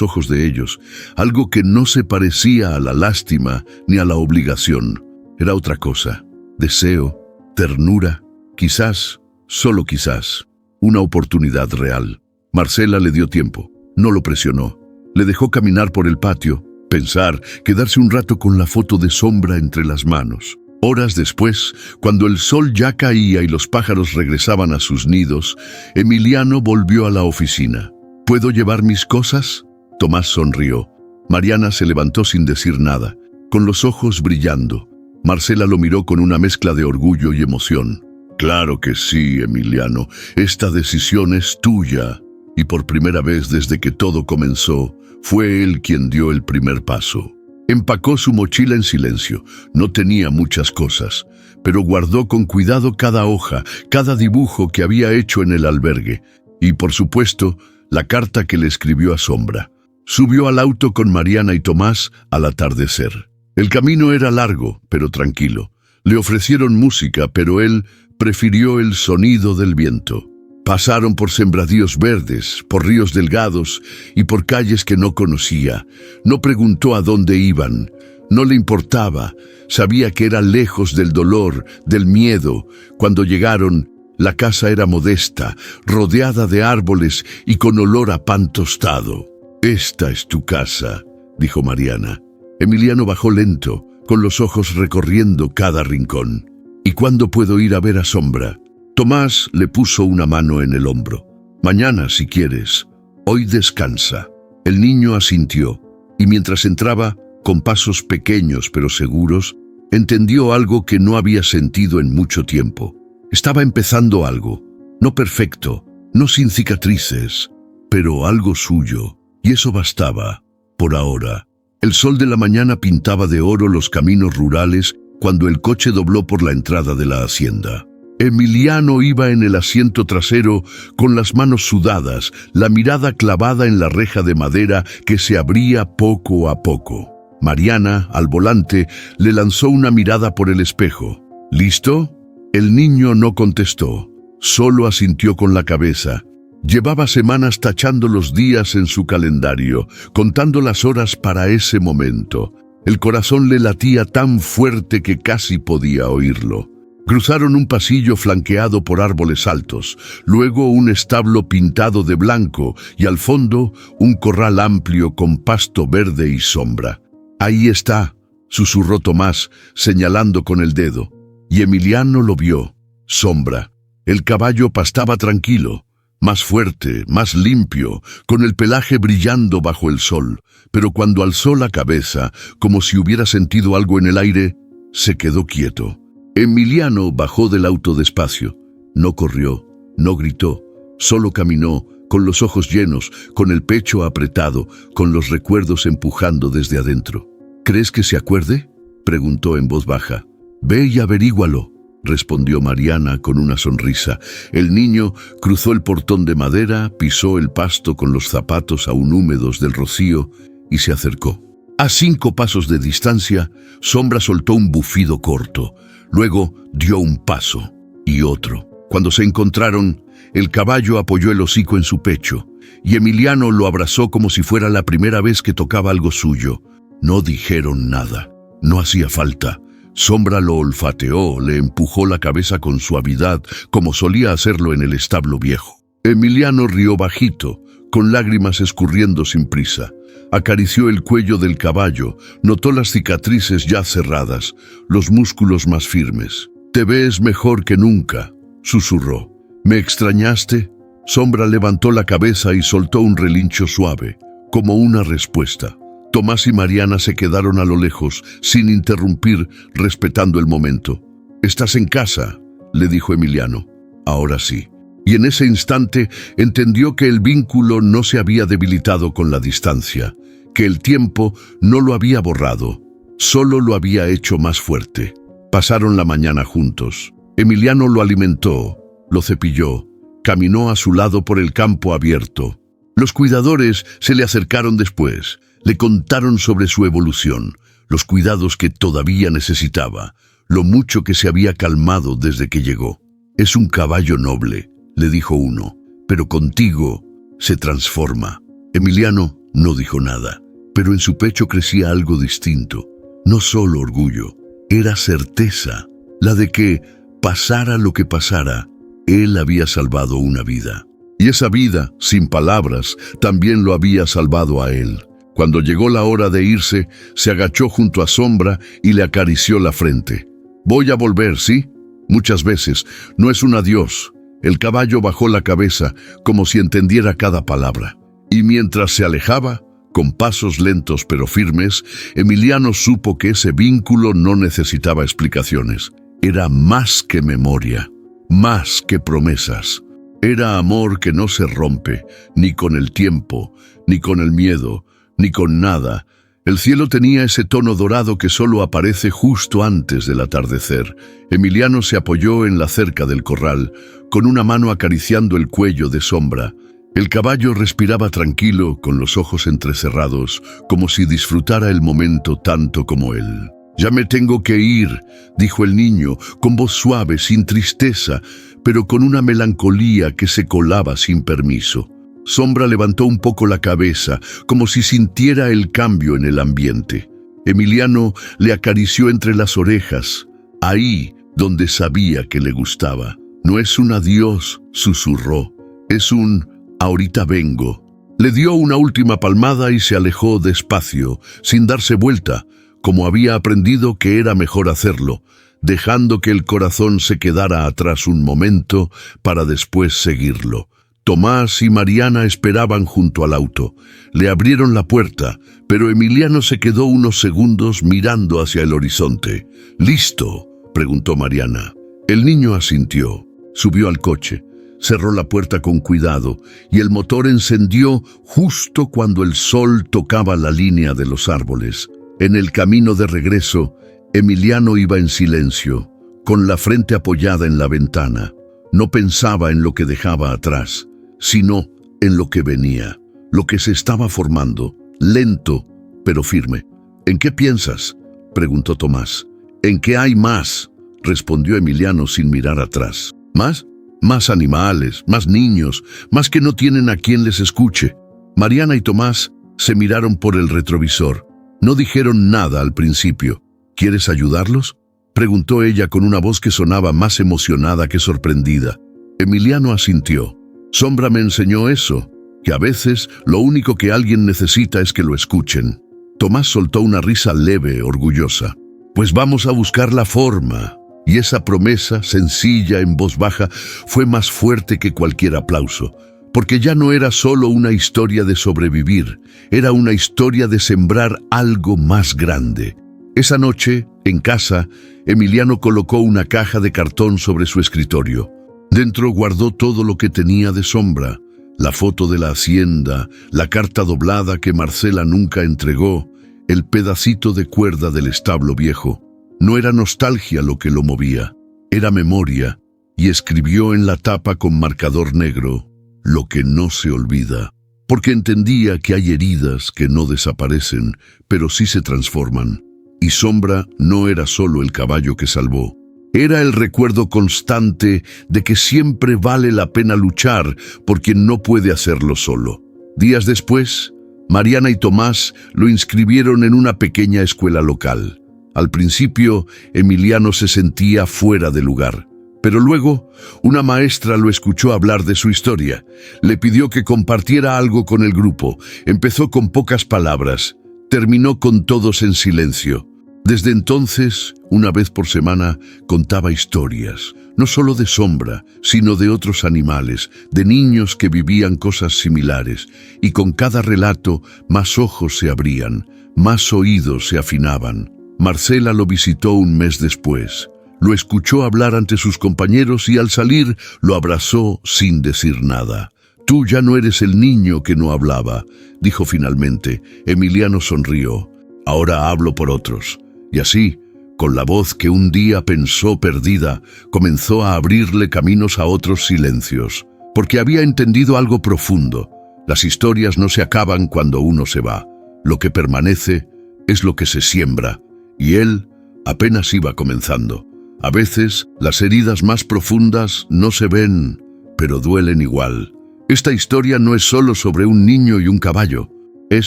ojos de ellos, algo que no se parecía a la lástima ni a la obligación. Era otra cosa. Deseo, ternura, quizás, solo quizás, una oportunidad real. Marcela le dio tiempo, no lo presionó. Le dejó caminar por el patio, pensar, quedarse un rato con la foto de Sombra entre las manos. Horas después, cuando el sol ya caía y los pájaros regresaban a sus nidos, Emiliano volvió a la oficina. ¿Puedo llevar mis cosas? Tomás sonrió. Mariana se levantó sin decir nada, con los ojos brillando. Marcela lo miró con una mezcla de orgullo y emoción. Claro que sí, Emiliano. Esta decisión es tuya. Y por primera vez desde que todo comenzó, fue él quien dio el primer paso. Empacó su mochila en silencio. No tenía muchas cosas, pero guardó con cuidado cada hoja, cada dibujo que había hecho en el albergue. Y, por supuesto, la carta que le escribió a Sombra. Subió al auto con Mariana y Tomás al atardecer. El camino era largo, pero tranquilo. Le ofrecieron música, pero él prefirió el sonido del viento. Pasaron por sembradíos verdes, por ríos delgados y por calles que no conocía. No preguntó a dónde iban. No le importaba. Sabía que era lejos del dolor, del miedo. Cuando llegaron, la casa era modesta, rodeada de árboles y con olor a pan tostado. «Esta es tu casa», dijo Mariana. Emiliano bajó lento, con los ojos recorriendo cada rincón. «¿Y cuándo puedo ir a ver a Sombra?» Tomás le puso una mano en el hombro. «Mañana, si quieres. Hoy descansa». El niño asintió, y mientras entraba, con pasos pequeños pero seguros, entendió algo que no había sentido en mucho tiempo. Estaba empezando algo, no perfecto, no sin cicatrices, pero algo suyo, y eso bastaba, por ahora. El sol de la mañana pintaba de oro los caminos rurales cuando el coche dobló por la entrada de la hacienda. Emiliano iba en el asiento trasero con las manos sudadas, la mirada clavada en la reja de madera que se abría poco a poco. Mariana, al volante, le lanzó una mirada por el espejo. ¿Listo? El niño no contestó, solo asintió con la cabeza. Llevaba semanas tachando los días en su calendario, contando las horas para ese momento. El corazón le latía tan fuerte que casi podía oírlo. Cruzaron un pasillo flanqueado por árboles altos, luego un establo pintado de blanco y al fondo un corral amplio con pasto verde y sombra. «Ahí está», susurró Tomás, señalando con el dedo. Y Emiliano lo vio. Sombra. El caballo pastaba tranquilo, más fuerte, más limpio, con el pelaje brillando bajo el sol, pero cuando alzó la cabeza, como si hubiera sentido algo en el aire, se quedó quieto. Emiliano bajó del auto despacio. No corrió, no gritó, solo caminó, con los ojos llenos, con el pecho apretado, con los recuerdos empujando desde adentro. «¿Crees que se acuerde?», preguntó en voz baja. «Ve y averígualo», respondió Mariana con una sonrisa. El niño cruzó el portón de madera, pisó el pasto con los zapatos aún húmedos del rocío y se acercó. A 5 pasos de distancia, Sombra soltó un bufido corto. Luego dio un paso y otro. Cuando se encontraron, el caballo apoyó el hocico en su pecho y Emiliano lo abrazó como si fuera la primera vez que tocaba algo suyo. No dijeron nada. No hacía falta. Sombra lo olfateó, le empujó la cabeza con suavidad, como solía hacerlo en el establo viejo. Emiliano rió bajito, con lágrimas escurriendo sin prisa. Acarició el cuello del caballo, notó las cicatrices ya cerradas, los músculos más firmes. «Te ves mejor que nunca», susurró. «¿Me extrañaste?» Sombra levantó la cabeza y soltó un relincho suave, como una respuesta. Tomás y Mariana se quedaron a lo lejos, sin interrumpir, respetando el momento. «¿Estás en casa?», le dijo Emiliano. «Ahora sí». Y en ese instante entendió que el vínculo no se había debilitado con la distancia, que el tiempo no lo había borrado, solo lo había hecho más fuerte. Pasaron la mañana juntos. Emiliano lo alimentó, lo cepilló, caminó a su lado por el campo abierto. Los cuidadores se le acercaron después, le contaron sobre su evolución, los cuidados que todavía necesitaba, lo mucho que se había calmado desde que llegó. «Es un caballo noble», le dijo uno, «pero contigo se transforma». Emiliano no dijo nada, pero en su pecho crecía algo distinto. No solo orgullo, era certeza, la de que, pasara lo que pasara, él había salvado una vida. Y esa vida, sin palabras, también lo había salvado a él. Cuando llegó la hora de irse, se agachó junto a Sombra y le acarició la frente. «Voy a volver, ¿sí?» Muchas veces, no es un adiós. El caballo bajó la cabeza, como si entendiera cada palabra. Y mientras se alejaba, con pasos lentos pero firmes, Emiliano supo que ese vínculo no necesitaba explicaciones. Era más que memoria, más que promesas. Era amor que no se rompe, ni con el tiempo, ni con el miedo, ni con nada. El cielo tenía ese tono dorado que solo aparece justo antes del atardecer. Emiliano se apoyó en la cerca del corral, con una mano acariciando el cuello de Sombra. El caballo respiraba tranquilo, con los ojos entrecerrados, como si disfrutara el momento tanto como él. «Ya me tengo que ir», dijo el niño, con voz suave, sin tristeza, pero con una melancolía que se colaba sin permiso. Sombra levantó un poco la cabeza, como si sintiera el cambio en el ambiente. Emiliano le acarició entre las orejas, ahí donde sabía que le gustaba. «No es un adiós», susurró, «es un ahorita vengo». Le dio una última palmada y se alejó despacio, sin darse vuelta, como había aprendido que era mejor hacerlo, dejando que el corazón se quedara atrás un momento para después seguirlo. Tomás y Mariana esperaban junto al auto. Le abrieron la puerta, pero Emiliano se quedó unos segundos mirando hacia el horizonte. «¿Listo?», preguntó Mariana. El niño asintió, subió al coche, cerró la puerta con cuidado y el motor encendió justo cuando el sol tocaba la línea de los árboles. En el camino de regreso, Emiliano iba en silencio, con la frente apoyada en la ventana. No pensaba en lo que dejaba atrás, sino en lo que venía, lo que se estaba formando, lento pero firme. «¿En qué piensas?», preguntó Tomás. «¿En qué hay más?», respondió Emiliano sin mirar atrás. «¿Más? Más animales, más niños, más que no tienen a quien les escuche». Mariana y Tomás se miraron por el retrovisor. No dijeron nada al principio. «¿Quieres ayudarlos?», preguntó ella con una voz que sonaba más emocionada que sorprendida. Emiliano asintió. «Sombra me enseñó eso, que a veces lo único que alguien necesita es que lo escuchen». Tomás soltó una risa leve, orgullosa. «Pues vamos a buscar la forma». Y esa promesa, sencilla en voz baja, fue más fuerte que cualquier aplauso, porque ya no era solo una historia de sobrevivir, era una historia de sembrar algo más grande. Esa noche, en casa, Emiliano colocó una caja de cartón sobre su escritorio. Dentro guardó todo lo que tenía de Sombra, la foto de la hacienda, la carta doblada que Marcela nunca entregó, el pedacito de cuerda del establo viejo. No era nostalgia lo que lo movía, era memoria, y escribió en la tapa con marcador negro: «Lo que no se olvida», porque entendía que hay heridas que no desaparecen, pero sí se transforman. Y Sombra no era solo el caballo que salvó, era el recuerdo constante de que siempre vale la pena luchar por quien no puede hacerlo solo. Días después, Mariana y Tomás lo inscribieron en una pequeña escuela local. Al principio, Emiliano se sentía fuera de lugar, pero luego una maestra lo escuchó hablar de su historia. Le pidió que compartiera algo con el grupo. Empezó con pocas palabras, terminó con todos en silencio. Desde entonces, una vez por semana, contaba historias, no solo de Sombra, sino de otros animales, de niños que vivían cosas similares, y con cada relato más ojos se abrían, más oídos se afinaban. Marcela lo visitó un mes después. Lo escuchó hablar ante sus compañeros y al salir lo abrazó sin decir nada. «Tú ya no eres el niño que no hablaba», dijo finalmente. Emiliano sonrió. «Ahora hablo por otros». Y así, con la voz que un día pensó perdida, comenzó a abrirle caminos a otros silencios, porque había entendido algo profundo. Las historias no se acaban cuando uno se va. Lo que permanece es lo que se siembra, y él apenas iba comenzando. A veces, las heridas más profundas no se ven, pero duelen igual. Esta historia no es solo sobre un niño y un caballo. Es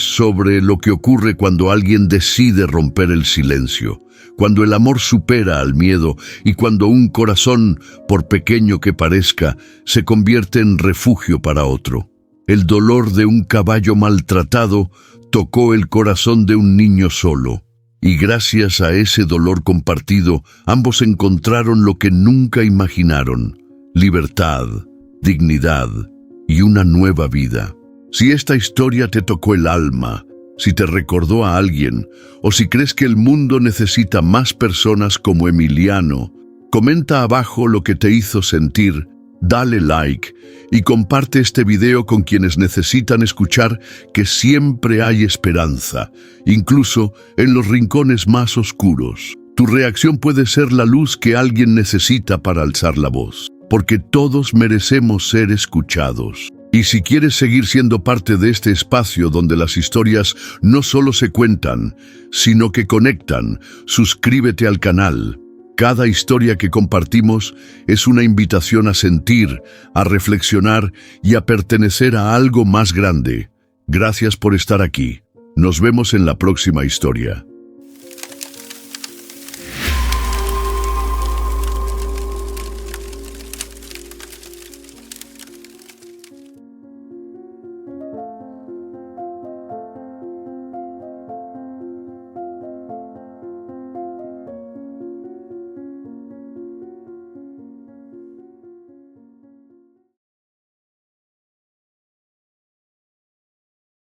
sobre lo que ocurre cuando alguien decide romper el silencio, cuando el amor supera al miedo y cuando un corazón, por pequeño que parezca, se convierte en refugio para otro. El dolor de un caballo maltratado tocó el corazón de un niño solo, y gracias a ese dolor compartido, ambos encontraron lo que nunca imaginaron: libertad, dignidad y una nueva vida. Si esta historia te tocó el alma, si te recordó a alguien, o si crees que el mundo necesita más personas como Emiliano, comenta abajo lo que te hizo sentir, dale like y comparte este video con quienes necesitan escuchar que siempre hay esperanza, incluso en los rincones más oscuros. Tu reacción puede ser la luz que alguien necesita para alzar la voz, porque todos merecemos ser escuchados. Y si quieres seguir siendo parte de este espacio donde las historias no solo se cuentan, sino que conectan, suscríbete al canal. Cada historia que compartimos es una invitación a sentir, a reflexionar y a pertenecer a algo más grande. Gracias por estar aquí. Nos vemos en la próxima historia.